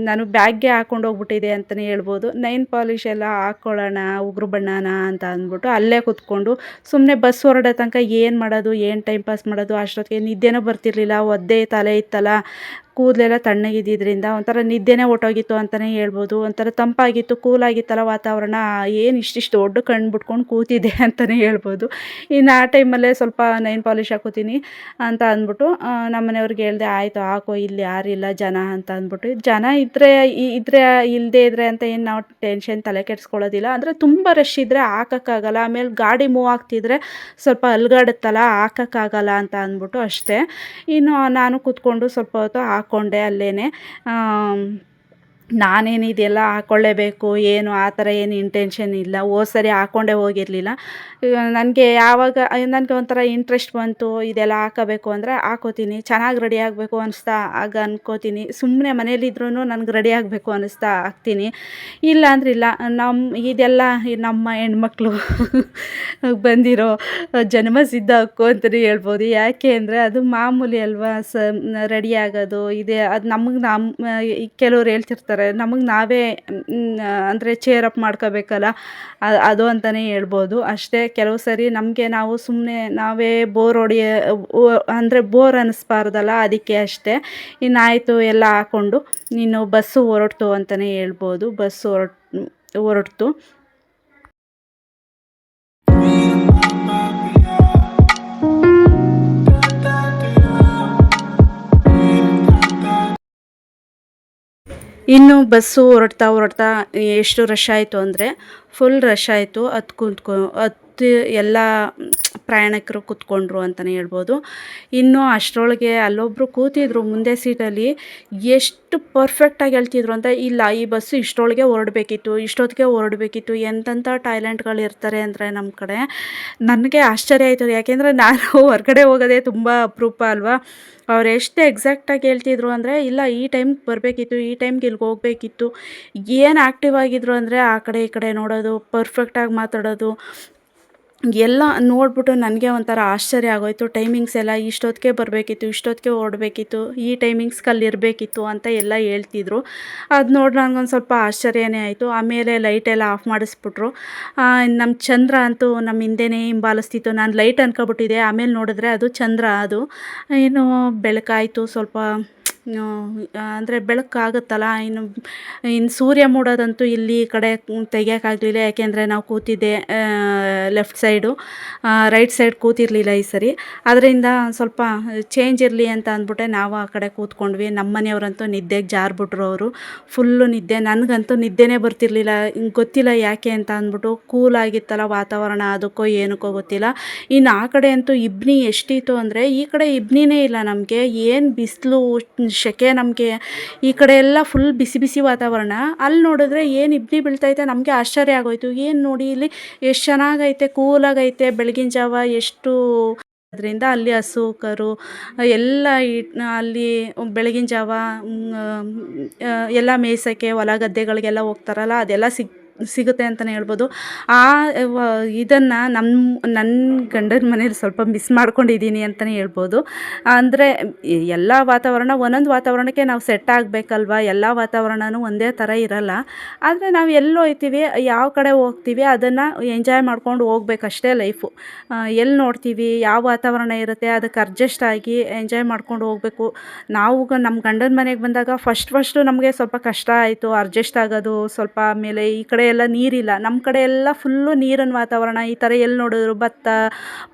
ನಾನು ನಾನು ಬ್ಯಾಗ್ಗೆ ಹಾಕ್ಕೊಂಡು ಹೋಗ್ಬಿಟ್ಟಿದೆ ಅಂತಲೇ ಹೇಳ್ಬೋದು. ನೈನ್ ಪಾಲಿಶ್ ಎಲ್ಲ ಹಾಕ್ಕೊಳ್ಳೋಣ ಉಗುರು ಬಣ್ಣನ ಅಂತ ಅಂದ್ಬಿಟ್ಟು ಅಲ್ಲೇ ಕೂತ್ಕೊಂಡು ಸುಮ್ಮನೆ ಬಸ್ ಹೊರಡೋ ತನಕ ಏನು ಮಾಡೋದು, ಏನು ಟೈಮ್ ಪಾಸ್ ಮಾಡೋದು, ಅಷ್ಟೊತ್ತಿಗೆ ನಿದ್ದೆನೂ ಬರ್ತಿರ್ಲಿಲ್ಲ. ಒದ್ದೆ ತಲೆ ಇತ್ತಲ್ಲ, ಕೂದಲೆಲ್ಲ ತಣ್ಣಗಿದ್ದಿದ್ದರಿಂದ ಒಂಥರ ನಿದ್ದೆನೇ ಹೊರ್ಟೋಗಿತ್ತು ಅಂತಲೇ ಹೇಳ್ಬೋದು. ಒಂಥರ ತಂಪಾಗಿತ್ತು, ಕೂಲಾಗಿತ್ತಲ್ಲ ವಾತಾವರಣ. ಏನು ಇಷ್ಟಿಷ್ಟು ದೊಡ್ಡ ಕಣ್ಣು ಬಿಟ್ಕೊಂಡು ಕೂತಿದ್ದೆ ಅಂತಲೇ ಹೇಳ್ಬೋದು. ಇನ್ನು ಆ ಟೈಮಲ್ಲೇ ಸ್ವಲ್ಪ ನೈನ್ ಪಾಲಿಶ್ ಹಾಕೋತೀನಿ ಅಂತ ಅಂದ್ಬಿಟ್ಟು ನಮ್ಮ ಮನೆಯವ್ರಿಗೆ ಹೇಳಿದೆ, ಆಯಿತು ಹಾಕೋ, ಇಲ್ಲಿ ಯಾರಿಲ್ಲ ಜನ ಅಂತ ಅಂದ್ಬಿಟ್ಟು. ಜನ ಇದ್ದರೆ ಇಲ್ಲದೇ ಇದ್ದರೆ ಅಂತ ಏನು ನಾವು ಟೆನ್ಷನ್ ತಲೆ ಕೆಡಿಸ್ಕೊಳ್ಳೋದಿಲ್ಲ. ಅಂದರೆ ತುಂಬ ರಶ್ ಇದ್ದರೆ ಹಾಕೋಕ್ಕಾಗಲ್ಲ. ಆಮೇಲೆ ಗಾಡಿ ಮೂವ್ ಆಗ್ತಿದ್ರೆ ಸ್ವಲ್ಪ ಅಲ್ಗಾಡುತ್ತಲ್ಲ, ಹಾಕೋಕ್ಕಾಗಲ್ಲ ಅಂತ ಅಂದ್ಬಿಟ್ಟು ಅಷ್ಟೇ. ಇನ್ನು ನಾನು ಕೂತ್ಕೊಂಡು ಸ್ವಲ್ಪ ಹೊತ್ತು ಹಾಕ್ಕೊಂಡೆ ಅಲ್ಲೇ. ನಾನೇನು ಇದೆಲ್ಲ ಹಾಕ್ಕೊಳ್ಳೇಬೇಕು ಏನು ಆ ಥರ ಏನು ಇಂಟೆನ್ಷನ್ ಇಲ್ಲ. ಹೋದ ಸರಿ ಹಾಕ್ಕೊಂಡೇ ಹೋಗಿರಲಿಲ್ಲ. ನನಗೆ ಯಾವಾಗ ನನಗೆ ಒಂಥರ ಇಂಟ್ರೆಸ್ಟ್ ಬಂತು ಇದೆಲ್ಲ ಹಾಕೋಬೇಕು ಅಂದರೆ ಹಾಕೋತೀನಿ. ಚೆನ್ನಾಗಿ ರೆಡಿ ಆಗಬೇಕು ಅನ್ನಿಸ್ತಾ ಆಗ ಅನ್ಕೋತೀನಿ. ಸುಮ್ಮನೆ ಮನೇಲಿದ್ರೂ ನನಗೆ ರೆಡಿ ಆಗಬೇಕು ಅನ್ನಿಸ್ತಾ ಹಾಕ್ತೀನಿ. ಇಲ್ಲ ಅಂದ್ರೆ ಇಲ್ಲ. ಇದೆಲ್ಲ ನಮ್ಮ ಹೆಣ್ಮಕ್ಳು ಬಂದಿರೋ ಜನ್ಮಸಿದ್ಧ ಹಕ್ಕು ಅಂತಲೇ ಹೇಳ್ಬೋದು. ಯಾಕೆ ಅಂದರೆ ಅದು ಮಾಮೂಲಿ ಅಲ್ವಾ, ರೆಡಿ ಆಗೋದು ಇದೆ. ಅದು ನಮಗೆ ಕೆಲವ್ರು ಹೇಳ್ತಿರ್ತಾರೆ, ನಮಗೆ ನಾವೇ ಅಂದರೆ ಚೇರ್ ಅಪ್ ಮಾಡ್ಕೋಬೇಕಲ್ಲ, ಅದು ಅಂತಲೇ ಹೇಳ್ಬೋದು ಅಷ್ಟೇ. ಕೆಲವು ಸರಿ ನಮಗೆ ನಾವು ಸುಮ್ಮನೆ ನಾವೇ ಅಂದರೆ ಬೋರ್ ಅನ್ನಿಸ್ಬಾರ್ದಲ್ಲ, ಅದಕ್ಕೆ ಅಷ್ಟೇ. ಇನ್ನಾಯಿತು ಎಲ್ಲ ಹಾಕ್ಕೊಂಡು ಇನ್ನು ಬಸ್ಸು ಹೊರಡ್ತು ಅಂತಲೇ ಹೇಳ್ಬೋದು. ಬಸ್ಸು ಹೊರಡ್ತು. ಇನ್ನು ಬಸ್ಸು ಹೊರಡ್ತಾ ಎಷ್ಟು ರಶ್ ಆಯಿತು ಅಂದರೆ ಫುಲ್ ರಶ್ ಆಯಿತು. ಹತ್ತು ಎಲ್ಲ ಪ್ರಯಾಣಿಕರು ಕೂತ್ಕೊಂಡ್ರು ಅಂತಲೇ ಹೇಳ್ಬೋದು. ಇನ್ನು ಅಷ್ಟರೊಳಗೆ ಅಲ್ಲೊಬ್ಬರು ಕೂತಿದ್ರು ಮುಂದೆ ಸೀಟಲ್ಲಿ. ಎಷ್ಟು ಪರ್ಫೆಕ್ಟಾಗಿ ಹೇಳ್ತಿದ್ರು ಅಂತ, ಇಲ್ಲ ಈ ಬಸ್ಸು ಇಷ್ಟರೊಳಗೆ ಇಷ್ಟೊತ್ತಿಗೆ ಹೊರಡಬೇಕಿತ್ತು. ಎಂತೆಂಥ ಟ್ಯಾಲೆಂಟ್ಗಳು ಇರ್ತಾರೆ ಅಂದರೆ ನಮ್ಮ ಕಡೆ. ನನಗೆ ಆಶ್ಚರ್ಯ ಆಯಿತು. ಯಾಕೆಂದರೆ ನಾನು ಹೊರಗಡೆ ಹೋಗೋದೇ ತುಂಬ ಅಪರೂಪ ಅಲ್ವಾ. ಅವ್ರು ಎಷ್ಟು ಎಕ್ಸಾಕ್ಟಾಗಿ ಹೇಳ್ತಿದ್ರು ಅಂದರೆ, ಇಲ್ಲ ಈ ಟೈಮ್ಗೆ ಬರಬೇಕಿತ್ತು, ಈ ಟೈಮ್ಗೆ ಇಲ್ಲಿಗೆ ಹೋಗಬೇಕಿತ್ತು. ಏನು ಆ್ಯಕ್ಟಿವ್ ಆಗಿದ್ರು ಅಂದರೆ ಆ ಕಡೆ ಈ ಕಡೆ ನೋಡೋದು, ಪರ್ಫೆಕ್ಟಾಗಿ ಮಾತಾಡೋದು ಎಲ್ಲ ನೋಡಿಬಿಟ್ಟು ನನಗೆ ಒಂಥರ ಆಶ್ಚರ್ಯ ಆಗೋಯಿತು. ಟೈಮಿಂಗ್ಸ್ ಎಲ್ಲ ಇಷ್ಟೊತ್ತಿಗೆ ಬರಬೇಕಿತ್ತು, ಇಷ್ಟೊತ್ತಿಗೆ ಹೊರಡಬೇಕಿತ್ತು, ಈ ಟೈಮಿಂಗ್ಸ್ಗೆ ಇರಬೇಕಿತ್ತು ಅಂತ ಎಲ್ಲ ಹೇಳ್ತಿದ್ರು. ಅದು ನೋಡಿ ನನಗೊಂದು ಸ್ವಲ್ಪ ಆಶ್ಚರ್ಯನೇ ಆಯಿತು. ಆಮೇಲೆ ಲೈಟೆಲ್ಲ ಆಫ್ ಮಾಡಿಸ್ಬಿಟ್ರು. ನಮ್ಮ ಚಂದ್ರ ಅಂತೂ ನಮ್ಮ ಹಿಂದೆನೇ ಹಿಂಬಾಲಿಸ್ತಿತ್ತು. ನಾನು ಲೈಟ್ ಅನ್ಕೊಬಿಟ್ಟಿದ್ದೆ, ಆಮೇಲೆ ನೋಡಿದ್ರೆ ಅದು ಚಂದ್ರ. ಅದು ಏನು ಬೆಳಕಾಯಿತು ಸ್ವಲ್ಪ. ಅಂದರೆ ಬೆಳಕಾಗುತ್ತಲ್ಲ. ಇನ್ನು ಸೂರ್ಯ ಮೂಡೋದಂತೂ ಇಲ್ಲಿ ಈ ಕಡೆ ತೆಗಿಯೋಕ್ಕಾಗಲಿಲ್ಲ. ಯಾಕೆಂದರೆ ನಾವು ಕೂತಿದ್ದೆ ಲೆಫ್ಟ್ ಸೈಡು, ರೈಟ್ ಸೈಡ್ ಕೂತಿರಲಿಲ್ಲ ಈ ಸರಿ. ಅದರಿಂದ ಸ್ವಲ್ಪ ಚೇಂಜ್ ಇರಲಿ ಅಂತ ಅಂದ್ಬಿಟ್ಟೆ ನಾವು ಆ ಕಡೆ ಕೂತ್ಕೊಂಡ್ವಿ. ನಮ್ಮ ಮನೆಯವರಂತೂ ನಿದ್ದೆಗೆ ಜಾರ್ಬಿಟ್ರು. ಅವರು ಫುಲ್ಲು ನಿದ್ದೆ. ನನಗಂತೂ ನಿದ್ದೆನೇ ಬರ್ತಿರ್ಲಿಲ್ಲ. ಗೊತ್ತಿಲ್ಲ ಯಾಕೆ ಅಂತ ಅಂದ್ಬಿಟ್ಟು. ಕೂಲಾಗಿತ್ತಲ್ಲ ವಾತಾವರಣ, ಅದಕ್ಕೋ ಏನಕ್ಕೋ ಗೊತ್ತಿಲ್ಲ. ಇನ್ನು ಆ ಕಡೆ ಅಂತೂ ಇಬ್ಬನಿ ಎಷ್ಟಿತ್ತು ಅಂದರೆ, ಈ ಕಡೆ ಇಬ್ಬನಿನೇ ಇಲ್ಲ ನಮಗೆ. ಏನು ಬಿಸಿಲು ಸೆಕೆ ನಮಗೆ. ಈ ಕಡೆ ಎಲ್ಲ ಫುಲ್ ಬಿಸಿ ಬಿಸಿ ವಾತಾವರಣ. ಅಲ್ಲಿ ನೋಡಿದ್ರೆ ಏನು ಇಬ್ಬನಿ ಬೀಳ್ತೈತೆ. ನಮಗೆ ಆಶ್ಚರ್ಯ ಆಗೋಯ್ತು. ಏನು ನೋಡಿ ಇಲ್ಲಿ ಎಷ್ಟು ಚೆನ್ನಾಗೈತೆ, ಕೂಲಾಗೈತೆ ಬೆಳಗಿನ ಜಾವ. ಎಷ್ಟು ಅದರಿಂದ ಅಲ್ಲಿ ಹಸು ಕರು ಎಲ್ಲ ಅಲ್ಲಿ ಬೆಳಗಿನ ಜಾವ ಎಲ್ಲ ಮೇಯ್ಸೋಕ್ಕೆ ಹೊಲ ಗದ್ದೆಗಳಿಗೆಲ್ಲ ಹೋಗ್ತಾರಲ್ಲ, ಅದೆಲ್ಲ ಸಿಗುತ್ತೆ ಅಂತಲೇ ಹೇಳ್ಬೋದು. ಇದನ್ನು ನನ್ನ ಗಂಡನ ಮನೇಲಿ ಸ್ವಲ್ಪ ಮಿಸ್ ಮಾಡ್ಕೊಂಡಿದ್ದೀನಿ ಅಂತಲೇ ಹೇಳ್ಬೋದು. ಅಂದರೆ ಎಲ್ಲ ಒಂದೊಂದು ವಾತಾವರಣಕ್ಕೆ ನಾವು ಸೆಟ್ ಆಗಬೇಕಲ್ವ. ಎಲ್ಲ ವಾತಾವರಣವೂ ಒಂದೇ ಥರ ಇರಲ್ಲ. ಆದರೆ ನಾವು ಎಲ್ಲಿ ಹೋಗ್ತೀವಿ, ಯಾವ ಕಡೆ ಹೋಗ್ತೀವಿ, ಅದನ್ನು ಎಂಜಾಯ್ ಮಾಡ್ಕೊಂಡು ಹೋಗ್ಬೇಕಷ್ಟೇ ಲೈಫು. ಎಲ್ಲಿ ನೋಡ್ತೀವಿ, ಯಾವ ವಾತಾವರಣ ಇರುತ್ತೆ ಅದಕ್ಕೆ ಅಡ್ಜಸ್ಟ್ ಆಗಿ ಎಂಜಾಯ್ ಮಾಡ್ಕೊಂಡು ಹೋಗಬೇಕು. ನಾವು ನಮ್ಮ ಗಂಡನ ಮನೆಗೆ ಬಂದಾಗ ಫಸ್ಟು ನಮಗೆ ಸ್ವಲ್ಪ ಕಷ್ಟ ಆಯಿತು ಅಡ್ಜಸ್ಟ್ ಆಗೋದು ಸ್ವಲ್ಪ. ಆಮೇಲೆ ಈ ಕಡೆ ಎಲ್ಲ ನೀರಿಲ್ಲ. ನಮ್ಮ ಕಡೆ ಎಲ್ಲ ಫುಲ್ಲು ನೀರಿನ ವಾತಾವರಣ. ಈ ಥರ ಎಲ್ಲಿ ನೋಡಿದ್ರು ಭತ್ತ,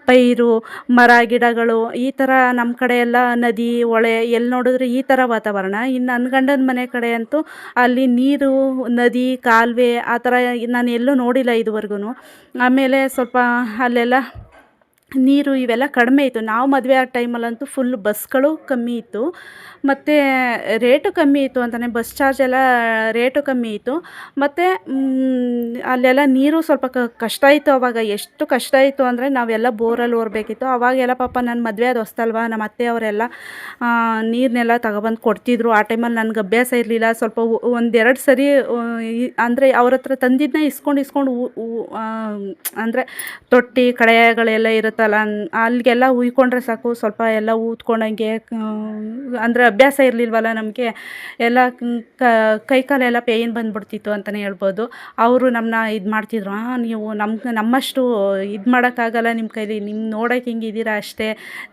ಪೈರು, ಮರ ಗಿಡಗಳು, ಈ ಥರ ನಮ್ಮ ಕಡೆ ಎಲ್ಲ ನದಿ, ಹೊಳೆ, ಎಲ್ಲಿ ನೋಡಿದ್ರು ಈ ಥರ ವಾತಾವರಣ. ಇನ್ನು ನನ್ನ ಗಂಡನ ಮನೆ ಕಡೆ ಅಂತೂ ಅಲ್ಲಿ ನೀರು, ನದಿ, ಕಾಲುವೆ ಆ ಥರ ನಾನು ಎಲ್ಲೂ ನೋಡಿಲ್ಲ ಇದುವರೆಗೂ. ಆಮೇಲೆ ಸ್ವಲ್ಪ ಅಲ್ಲೆಲ್ಲ ನೀರು ಇವೆಲ್ಲ ಕಡಿಮೆ ಇತ್ತು. ನಾವು ಮದುವೆ ಆದ ಟೈಮಲ್ಲಂತೂ ಫುಲ್ ಬಸ್ಗಳು ಕಮ್ಮಿ ಇತ್ತು. ಮತ್ತು ರೇಟು ಕಮ್ಮಿ ಇತ್ತು ಅಂತಲೇ, ಬಸ್ ಚಾರ್ಜ್ ಎಲ್ಲ ರೇಟು ಕಮ್ಮಿ ಇತ್ತು. ಮತ್ತು ಅಲ್ಲೆಲ್ಲ ನೀರು ಸ್ವಲ್ಪ ಕಷ್ಟ ಇತ್ತು ಅವಾಗ. ಎಷ್ಟು ಕಷ್ಟ ಇತ್ತು ಅಂದರೆ ನಾವೆಲ್ಲ ಬೋರಲ್ಲಿ ಹೊರಬೇಕಿತ್ತು. ಅವಾಗೆಲ್ಲ ಪಾಪ ನನ್ನ ಮದುವೆ ಆದ ಹೊಸ್ತಲ್ವ, ನಮ್ಮ ಅತ್ತೆಯವರೆಲ್ಲ ನೀರನ್ನೆಲ್ಲ ತಗೊಬಂದು ಕೊಡ್ತಿದ್ರು. ಆ ಟೈಮಲ್ಲಿ ನನಗೆ ಅಭ್ಯಾಸ ಇರಲಿಲ್ಲ. ಸ್ವಲ್ಪ ಒಂದೆರಡು ಸರಿ ಅಂದರೆ ಅವ್ರ ಹತ್ರ ತಂದಿದ್ದನ್ನ ಇಸ್ಕೊಂಡು ಅಂದರೆ ತೊಟ್ಟಿ ಕಡೆಗಳೆಲ್ಲ ಇರುತ್ತೆ ಬರುತ್ತಲ್ಲ ಅಲ್ಲಿಗೆಲ್ಲ ಉಯ್ಕೊಂಡ್ರೆ ಸಾಕು ಸ್ವಲ್ಪ ಎಲ್ಲ ಊದ್ಕೊಂಡಂಗೆ ಅಂದರೆ ಅಭ್ಯಾಸ ಇರಲಿಲ್ವಲ್ಲ ನಮಗೆ ಎಲ್ಲ ಕೈ ಕಾಲೆಲ್ಲ ಪೇಯ್ನ್ ಬಂದುಬಿಡ್ತಿತ್ತು ಅಂತಲೇ ಹೇಳ್ಬೋದು. ಅವರು ನಮ್ಮನ್ನ ಇದು ಮಾಡ್ತಿದ್ರು, ನೀವು ನಮ್ಮಷ್ಟು ಇದು ಮಾಡೋಕ್ಕಾಗಲ್ಲ ನಿಮ್ಮ ಕೈಲಿ, ನಿಮ್ಮ ನೋಡೋಕೆ ಹಿಂಗಿದ್ದೀರಾ ಅಷ್ಟೇ,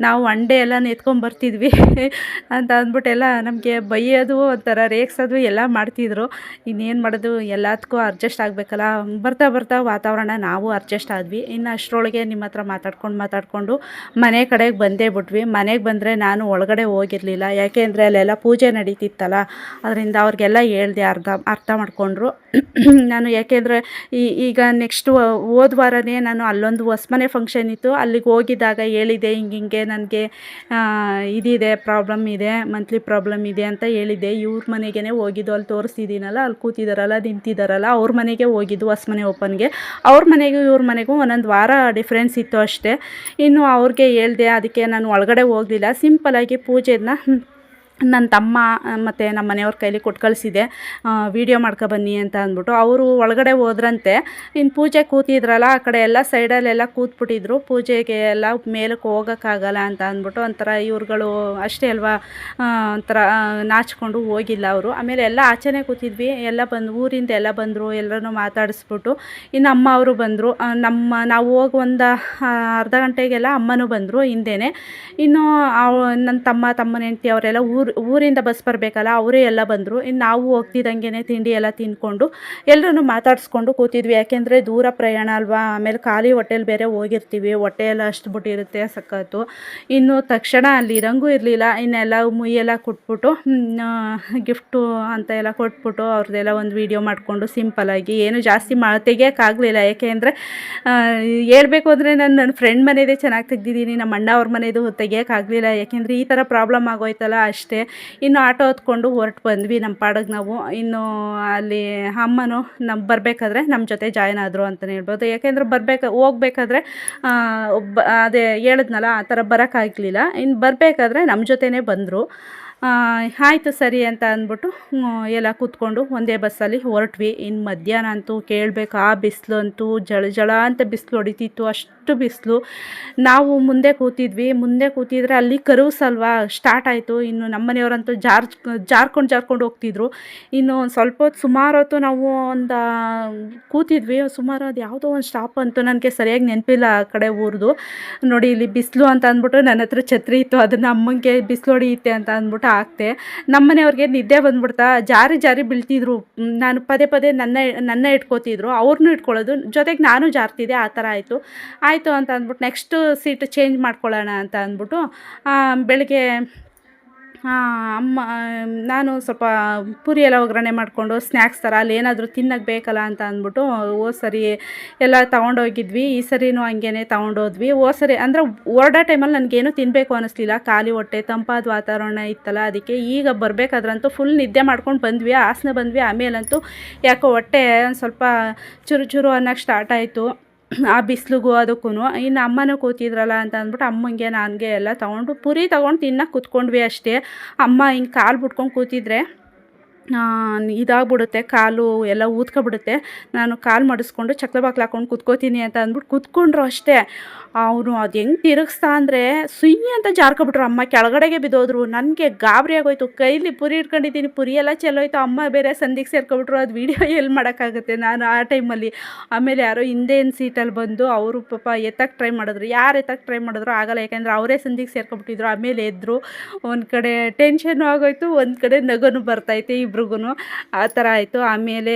ನಾವು ಅಂಡೆ ಎಲ್ಲ ಎತ್ಕೊಂಬರ್ತಿದ್ವಿ ಅಂತ ಅಂದ್ಬಿಟ್ಟೆಲ್ಲ ನಮಗೆ ಬೈಯೋದು ಒಂಥರ ರೇಗಿಸೋದು ಎಲ್ಲ ಮಾಡ್ತಿದ್ರು. ಇನ್ನೇನು ಮಾಡೋದು, ಎಲ್ಲದಕ್ಕೂ ಅಡ್ಜಸ್ಟ್ ಆಗಬೇಕಲ್ಲ. ಬರ್ತಾ ಬರ್ತಾ ವಾತಾವರಣ ನಾವು ಅಡ್ಜಸ್ಟ್ ಆದ್ವಿ. ಇನ್ನು ಅಷ್ಟರೊಳಗೆ ನಿಮ್ಮ ಹತ್ರ ಮಾತಾಡಿಕೊಂಡು ಮನೆ ಕಡೆಗೆ ಬಂದೇ ಬಿಟ್ವಿ. ಮನೆಗೆ ಬಂದರೆ ನಾನು ಒಳಗಡೆ ಹೋಗಿರಲಿಲ್ಲ, ಯಾಕೆ ಅಂದರೆ ಅಲ್ಲೆಲ್ಲ ಪೂಜೆ ನಡೀತಿತ್ತಲ್ಲ, ಅದರಿಂದ ಅವ್ರಿಗೆಲ್ಲ ಹೇಳ್ದೆ, ಅರ್ಥ ಮಾಡಿಕೊಂಡ್ರು. ನಾನು ಯಾಕೆಂದರೆ ಈಗ ನೆಕ್ಸ್ಟು ಹೋದ ವಾರನೇ ನಾನು ಅಲ್ಲೊಂದು ಹೊಸ್ಮನೆ ಫಂಕ್ಷನ್ ಇತ್ತು, ಅಲ್ಲಿಗೆ ಹೋಗಿದ್ದಾಗ ಹೇಳಿದ್ದೆ, ಹಿಂಗೆ ನನಗೆ ಇದಿದೆ, ಪ್ರಾಬ್ಲಮ್ ಇದೆ, ಮಂತ್ಲಿ ಪ್ರಾಬ್ಲಮ್ ಇದೆ ಅಂತ ಹೇಳಿದ್ದೆ. ಇವ್ರ ಮನೆಗೇ ಹೋಗಿದ್ದು, ಅಲ್ಲಿ ತೋರಿಸ್ತಿದ್ದೀನಲ್ಲ, ಅಲ್ಲಿ ಕೂತಿದ್ದಾರಲ್ಲ, ನಿಂತಿದ್ದಾರಲ್ಲ, ಅವ್ರ ಮನೆಗೆ ಹೋಗಿದ್ದು ಹೊಸ್ಮನೆ ಓಪನ್ಗೆ. ಅವ್ರ ಮನೆಗೂ ಇವ್ರ ಮನೆಗೂ ಒಂದೊಂದು ವಾರ ಡಿಫ್ರೆನ್ಸ್ ಇತ್ತು ಅಷ್ಟೇ. ಇನ್ನು ಅವ್ರಿಗೆ ಹೇಳ್ದೆ, ಅದಕ್ಕೆ ನಾನು ಒಳಗಡೆ ಹೋಗಲಿಲ್ಲ, ಸಿಂಪಲಾಗಿ ಪೂಜೆನ ನನ್ನ ತಮ್ಮ ಮತ್ತು ನಮ್ಮ ಮನೆಯವ್ರ ಕೈಲಿ ಕೊಟ್ಟು ಕಳಿಸಿದೆ, ವೀಡಿಯೋ ಮಾಡ್ಕೊಬನ್ನಿ ಅಂತ ಅಂದ್ಬಿಟ್ಟು. ಅವರು ಒಳಗಡೆ ಹೋದ್ರಂತೆ. ಇನ್ನು ಪೂಜೆ ಕೂತಿದ್ರಲ್ಲ, ಆ ಕಡೆ ಎಲ್ಲ ಸೈಡಲ್ಲೆಲ್ಲ ಕೂತ್ಬಿಟ್ಟಿದ್ರು. ಪೂಜೆಗೆ ಎಲ್ಲ ಮೇಲಕ್ಕೆ ಹೋಗೋಕ್ಕಾಗಲ್ಲ ಅಂತ ಅಂದ್ಬಿಟ್ಟು ಒಂಥರ ಇವ್ರುಗಳು ಅಷ್ಟೇ ಅಲ್ವಾ, ಒಂಥರ ನಾಚಿಕೊಂಡು ಹೋಗಿಲ್ಲ ಅವರು. ಆಮೇಲೆ ಎಲ್ಲ ಆಚೆನೇ ಕೂತಿದ್ವಿ, ಎಲ್ಲ ಊರಿಂದ ಎಲ್ಲ ಬಂದರು, ಎಲ್ಲರೂ ಮಾತಾಡಿಸ್ಬಿಟ್ಟು ಇನ್ನು ಅಮ್ಮ ಅವರು ಬಂದರು. ನಾವು ಹೋಗಿ ಒಂದು ಅರ್ಧ ಗಂಟೆಗೆಲ್ಲ ಅಮ್ಮನೂ ಬಂದರು ಹಿಂದೆಯೇ. ಇನ್ನು ನನ್ನ ತಮ್ಮನ ಹೆಂಡತಿ ಅವರೆಲ್ಲ ಊರಿಂದ ಬಸ್ ಬರಬೇಕಲ್ಲ, ಅವರೇ ಎಲ್ಲ ಬಂದರು. ಇನ್ನು ನಾವು ಹೋಗ್ತಿದ್ದಂಗೆ ತಿಂಡಿ ಎಲ್ಲ ತಿಂದ್ಕೊಂಡು ಎಲ್ಲರೂ ಮಾತಾಡಿಸ್ಕೊಂಡು ಕೂತಿದ್ವಿ. ಯಾಕೆಂದರೆ ದೂರ ಪ್ರಯಾಣ ಅಲ್ವಾ, ಆಮೇಲೆ ಖಾಲಿ ಹೊಟ್ಟೆಲಿ ಬೇರೆ ಹೋಗಿರ್ತೀವಿ, ಹೊಟ್ಟೆ ಎಲ್ಲ ಅಷ್ಟು ಬಿಟ್ಟಿರುತ್ತೆ ಸಖತ್ತು. ಇನ್ನು ತಕ್ಷಣ ಅಲ್ಲಿ ಇರಂಗೂ ಇರಲಿಲ್ಲ, ಇನ್ನೆಲ್ಲ ಮುಯ್ಯೆಲ್ಲ ಕೊಟ್ಬಿಟ್ಟು ಗಿಫ್ಟು ಅಂತ ಎಲ್ಲ ಕೊಟ್ಬಿಟ್ಟು ಅವ್ರದ್ದೆಲ್ಲ ಒಂದು ವೀಡಿಯೋ ಮಾಡಿಕೊಂಡು ಸಿಂಪಲಾಗಿ, ಏನು ಜಾಸ್ತಿ ತೆಗಿಯೋಕ್ಕಾಗಲಿಲ್ಲ. ಯಾಕೆಂದರೆ ಹೇಳ್ಬೇಕು ಅಂದರೆ ನನ್ನ ಫ್ರೆಂಡ್ ಮನೆಯದೇ ಚೆನ್ನಾಗಿ ತೆಗ್ದಿದ್ದೀನಿ, ನಮ್ಮ ಅಣ್ಣ ಅವ್ರ ಮನೆಯದು ತೆಗಿಯೋಕ್ಕಾಗಲಿಲ್ಲ. ಯಾಕೆಂದರೆ ಈ ಥರ ಪ್ರಾಬ್ಲಮ್ ಆಗೋಯ್ತಲ್ಲ ಅಷ್ಟೇ. ಇನ್ನು ಆಟೋ ಹೊತ್ಕೊಂಡು ಹೊರಟು ಬಂದ್ವಿ ನಮ್ಮ ಪಾಡಿಗೆ ನಾವು. ಇನ್ನು ಅಲ್ಲಿ ಅಮ್ಮನೂ ಬರಬೇಕಾದ್ರೆ ನಮ್ಮ ಜೊತೆ ಜಾಯ್ನ್ ಆದರು ಅಂತಲೇ ಹೇಳ್ಬೋದು. ಯಾಕೆಂದರೆ ಹೋಗ್ಬೇಕಾದ್ರೆ ಅದೇ ಹೇಳಿದ್ನಲ್ಲ, ಆ ಥರ ಬರೋಕ್ಕಾಗಲಿಲ್ಲ. ಇನ್ನು ಬರಬೇಕಾದ್ರೆ ನಮ್ಮ ಜೊತೆನೇ ಬಂದರು. ಆಯಿತು ಸರಿ ಅಂತ ಅಂದ್ಬಿಟ್ಟು ಎಲ್ಲ ಕೂತ್ಕೊಂಡು ಒಂದೇ ಬಸ್ಸಲ್ಲಿ ಹೊರಟ್ವಿ. ಇನ್ನು ಮಧ್ಯಾಹ್ನ ಅಂತೂ ಕೇಳಬೇಕು, ಆ ಬಿಸಿಲು ಅಂತೂ ಜಳ ಅಂತ ಬಿಸಿಲು ಹೊಡಿತಿತ್ತು, ಅಷ್ಟು ಬಿಸಿಲು. ನಾವು ಮುಂದೆ ಕೂತಿದ್ರೆ ಅಲ್ಲಿ ಕರುವ್ಸಲ್ವಾ ಸ್ಟಾರ್ಟ್ ಆಯಿತು. ಇನ್ನು ನಮ್ಮ ಮನೆಯವರಂತೂ ಜಾರ್ಕೊಂಡು ಹೋಗ್ತಿದ್ರು. ಇನ್ನು ಸ್ವಲ್ಪ ಹೊತ್ತು ಸುಮಾರು ಹೊತ್ತು ನಾವು ಒಂದು ಕೂತಿದ್ವಿ. ಸುಮಾರು ಅದು ಯಾವುದೋ ಒಂದು ಸ್ಟಾಪ್ ಅಂತೂ ನನಗೆ ಸರಿಯಾಗಿ ನೆನಪಿಲ್ಲ ಆ ಕಡೆ ಊರದು. ನೋಡಿ ಇಲ್ಲಿ ಬಿಸಿಲು ಅಂತ ಅಂದ್ಬಿಟ್ಟು ನನ್ನ ಹತ್ರ ಛತ್ರಿ ಇತ್ತು, ಅದನ್ನು ಅಮ್ಮಂಗೆ ಬಿಸಿಲು ಹೊಡಿಯುತ್ತೆ ಅಂತ ಅಂದ್ಬಿಟ್ಟು ಹಾಕ್ತೆ. ನಮ್ಮ ಮನೆಯವ್ರಿಗೆ ನಿದ್ದೆ ಬಂದ್ಬಿಡ್ತಾ, ಜಾರಿ ಬೀಳ್ತಿದ್ರು. ನಾನು ಪದೇ ನನ್ನ ಇಟ್ಕೋತಿದ್ರು, ಅವ್ರನ್ನೂ ಇಟ್ಕೊಳ್ಳೋದು, ಜೊತೆಗೆ ನಾನು ಜಾರ್ತಿದ್ದೆ. ಆ ಥರ ಆಯಿತು ಅಂತ ಅಂದ್ಬಿಟ್ಟು ನೆಕ್ಸ್ಟ್ ಸೀಟ್ ಚೇಂಜ್ ಮಾಡ್ಕೊಳ್ಳೋಣ ಅಂತ ಅಂದ್ಬಿಟ್ಟು ಬೆಳಗ್ಗೆ ನಾನು ಸ್ವಲ್ಪ ಪೂರಿ ಎಲ್ಲ ಒಗ್ಗರಣೆ ಮಾಡಿಕೊಂಡು ಸ್ನ್ಯಾಕ್ಸ್ ಥರ ಅಲ್ಲಿ ಏನಾದರೂ ತಿನ್ನೋಕ್ಕೆ ಬೇಕಲ್ಲ ಅಂತ ಅಂದ್ಬಿಟ್ಟು ಹೋದ ಸರಿ ಎಲ್ಲ ತೊಗೊಂಡೋಗಿದ್ವಿ. ಈ ಸರಿನೂ ಹಂಗೇ ತೊಗೊಂಡೋದ್ವಿ. ಹೋದ ಸರಿ ಅಂದರೆ ಹೊರಡೋ ಟೈಮಲ್ಲಿ ನನಗೇನು ತಿನ್ನಬೇಕು ಅನ್ನಿಸ್ಲಿಲ್ಲ, ಖಾಲಿ ಹೊಟ್ಟೆ, ತಂಪಾದ ವಾತಾವರಣ ಇತ್ತಲ್ಲ, ಅದಕ್ಕೆ. ಈಗ ಬರಬೇಕಾದ್ರಂತೂ ಫುಲ್ ನಿದ್ದೆ ಮಾಡ್ಕೊಂಡು ಬಂದ್ವಿ, ಹಾಸನ ಬಂದ್ವಿ. ಆಮೇಲಂತೂ ಯಾಕೋ ಹೊಟ್ಟೆ ಸ್ವಲ್ಪ ಚುರು ಅನ್ನೋಕ್ಕೆ ಸ್ಟಾರ್ಟ್ ಆಯಿತು, ಆ ಬಿಸಿಲಿಗೂ ಅದಕ್ಕೂ. ಇನ್ನು ಅಮ್ಮನೂ ಕೂತಿದ್ರಲ್ಲ ಅಂತ ಅಂದ್ಬಿಟ್ಟು ಅಮ್ಮಂಗೆ ನನಗೆ ಎಲ್ಲ ಪುರಿ ತೊಗೊಂಡು ತಿನ್ನೋಕೆ ಕೂತ್ಕೊಂಡ್ವಿ ಅಷ್ಟೇ. ಅಮ್ಮ ಹಿಂಗೆ ಕಾಲು ಬಿಟ್ಕೊಂಡು ಕೂತಿದ್ರೆ ಇದಾಗ್ಬಿಡುತ್ತೆ, ಕಾಲು ಎಲ್ಲ ಊದ್ಕೊಬಿಡುತ್ತೆ. ನಾನು ಕಾಲು ಮಡಿಸ್ಕೊಂಡು ಚಕ್ಲ ಬಾಕ್ಲು ಹಾಕ್ಕೊಂಡು ಕೂತ್ಕೋತೀನಿ ಅಂತ ಅಂದ್ಬಿಟ್ಟು ಕೂತ್ಕೊಂಡ್ರು ಅಷ್ಟೇ. ಅವನು ಅದು ಹೆಂಗೆ ತಿರುಗಿಸ್ತಾ ಅಂದರೆ ಸುಯ್ಯಿ ಅಂತ ಜಾರ್ಕೊಬಿಟ್ರು. ಅಮ್ಮ ಕೆಳಗಡೆಗೆ ಬಿದ್ದೋದ್ರು. ನನಗೆ ಗಾಬರಿ ಆಗೋಯ್ತು, ಕೈಲಿ ಪುರಿ ಇಟ್ಕೊಂಡಿದ್ದೀನಿ, ಪುರಿ ಎಲ್ಲ ಚೆಲ್ಲೋಯ್ತು. ಅಮ್ಮ ಬೇರೆ ಸಂದಿಗೆ ಸೇರ್ಕೊಬಿಟ್ರು. ಅದು ವೀಡಿಯೋ ಎಲ್ಲಿ ಮಾಡೋಕ್ಕಾಗುತ್ತೆ ನಾನು ಆ ಟೈಮಲ್ಲಿ. ಆಮೇಲೆ ಯಾರೋ ಹಿಂದೇನು ಸೀಟಲ್ಲಿ ಬಂದು ಅವರು ಪಾಪ ಎತ್ತಕ್ಕೆ ಟ್ರೈ ಮಾಡಿದ್ರು. ಯಾರು ಎತ್ತಕ್ಕೆ ಟ್ರೈ ಮಾಡಿದ್ರು ಆಗಲ್ಲ, ಯಾಕೆಂದರೆ ಅವರೇ ಸಂದಿಗೆ ಸೇರ್ಕೊಬಿಟ್ಟಿದ್ರು. ಆಮೇಲೆ ಎದ್ರು. ಒಂದು ಕಡೆ ಟೆನ್ಷನ್ನು ಆಗೋಯ್ತು, ಒಂದು ಕಡೆ ನಗನು ಬರ್ತೈತೆ ಇಬ್ರಿಗೂ. ಆ ಥರ ಆಯಿತು. ಆಮೇಲೆ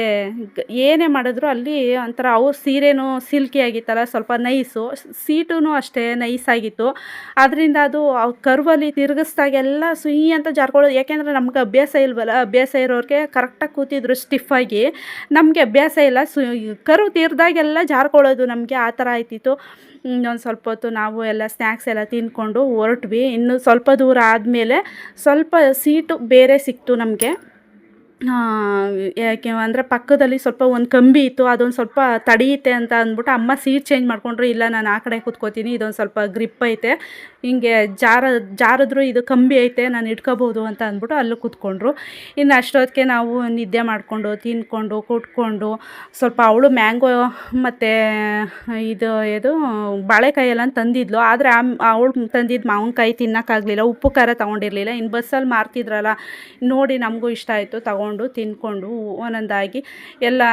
ಏನೇ ಮಾಡಿದ್ರು ಅಲ್ಲಿ ಒಂಥರ ಅವ್ರ ಸೀರೆನೂ ಸಿಲ್ಕಿ ಆಗಿತ್ತಲ್ಲ, ಸ್ವಲ್ಪ ನೈಸು, ಸೀಟೂ ಅಷ್ಟೇ ನೈಸಾಗಿತ್ತು. ಅದರಿಂದ ಅದು ಕರ್ವಲ್ಲಿ ತಿರುಗಿಸ್ದಾಗೆಲ್ಲ ಸುಯಿ ಅಂತ ಜಾರ್ಕೊಳ್ಳೋದು. ಯಾಕೆಂದರೆ ನಮ್ಗೆ ಅಭ್ಯಾಸ ಇಲ್ವಲ್ಲ, ಅಭ್ಯಾಸ ಇರೋರಿಗೆ ಕರೆಕ್ಟಾಗಿ ಕೂತಿದ್ರು ಸ್ಟಿಫಾಗಿ, ನಮಗೆ ಅಭ್ಯಾಸ ಇಲ್ಲ. ಕರು ತೀರ್ದಾಗೆಲ್ಲ ಜಾರ್ಕೊಳ್ಳೋದು ನಮಗೆ, ಆ ಥರ ಆಯ್ತಿತ್ತು. ಇನ್ನೊಂದು ಸ್ವಲ್ಪ ಹೊತ್ತು ನಾವು ಎಲ್ಲ ಸ್ನ್ಯಾಕ್ಸ್ ಎಲ್ಲ ತಿಂದ್ಕೊಂಡು ಹೊರಟ್ವಿ. ಇನ್ನು ಸ್ವಲ್ಪ ದೂರ ಆದಮೇಲೆ ಸ್ವಲ್ಪ ಸೀಟು ಬೇರೆ ಸಿಕ್ತು ನಮಗೆ. ಯಾಕೆ ಅಂದರೆ ಪಕ್ಕದಲ್ಲಿ ಸ್ವಲ್ಪ ಒಂದು ಕಂಬಿ ಇತ್ತು, ಅದೊಂದು ಸ್ವಲ್ಪ ತಡೆಯುತ್ತೆ ಅಂತ ಅಂದ್ಬಿಟ್ಟು ಅಮ್ಮ ಸೀಟ್ ಚೇಂಜ್ ಮಾಡಿಕೊಂಡ್ರು. ಇಲ್ಲ ನಾನು ಆ ಕಡೆ ಕೂತ್ಕೋತೀನಿ, ಇದೊಂದು ಸ್ವಲ್ಪ ಗ್ರಿಪ್ ಐತೆ, ಹಿಂಗೆ ಜಾರಿದ್ರು ಇದು ಕಂಬಿ ಐತೆ, ನಾನು ಇಟ್ಕೋಬೋದು ಅಂತ ಅಂದ್ಬಿಟ್ಟು ಅಲ್ಲೂ ಕೂತ್ಕೊಂಡ್ರು. ಇನ್ನು ಅಷ್ಟೊತ್ತಿಗೆ ನಾವು ನಿದ್ದೆ ಮಾಡಿಕೊಂಡು ತಿಂದ್ಕೊಂಡು ಕುಟ್ಕೊಂಡು ಸ್ವಲ್ಪ ಅವಳು ಮ್ಯಾಂಗೋ ಮತ್ತು ಇದು ಬಾಳೆಕಾಯಿ ಎಲ್ಲ ತಂದಿದ್ಲು. ಆದರೆ ಅವಳು ತಂದಿದ್ದು ಮಾವಿನಕಾಯಿ ತಿನ್ನೋಕ್ಕಾಗಲಿಲ್ಲ, ಉಪ್ಪು ಖಾರ ತೊಗೊಂಡಿರಲಿಲ್ಲ. ಇನ್ನು ಬಸ್ಸಲ್ಲಿ ಮಾರ್ತಿದ್ರಲ್ಲ ನೋಡಿ ನಮಗೂ ಇಷ್ಟ ಆಯಿತು, ತಿಂದ್ಕೊಂಡು ಒಂದೊಂದಾಗಿ ಎಲ್ಲ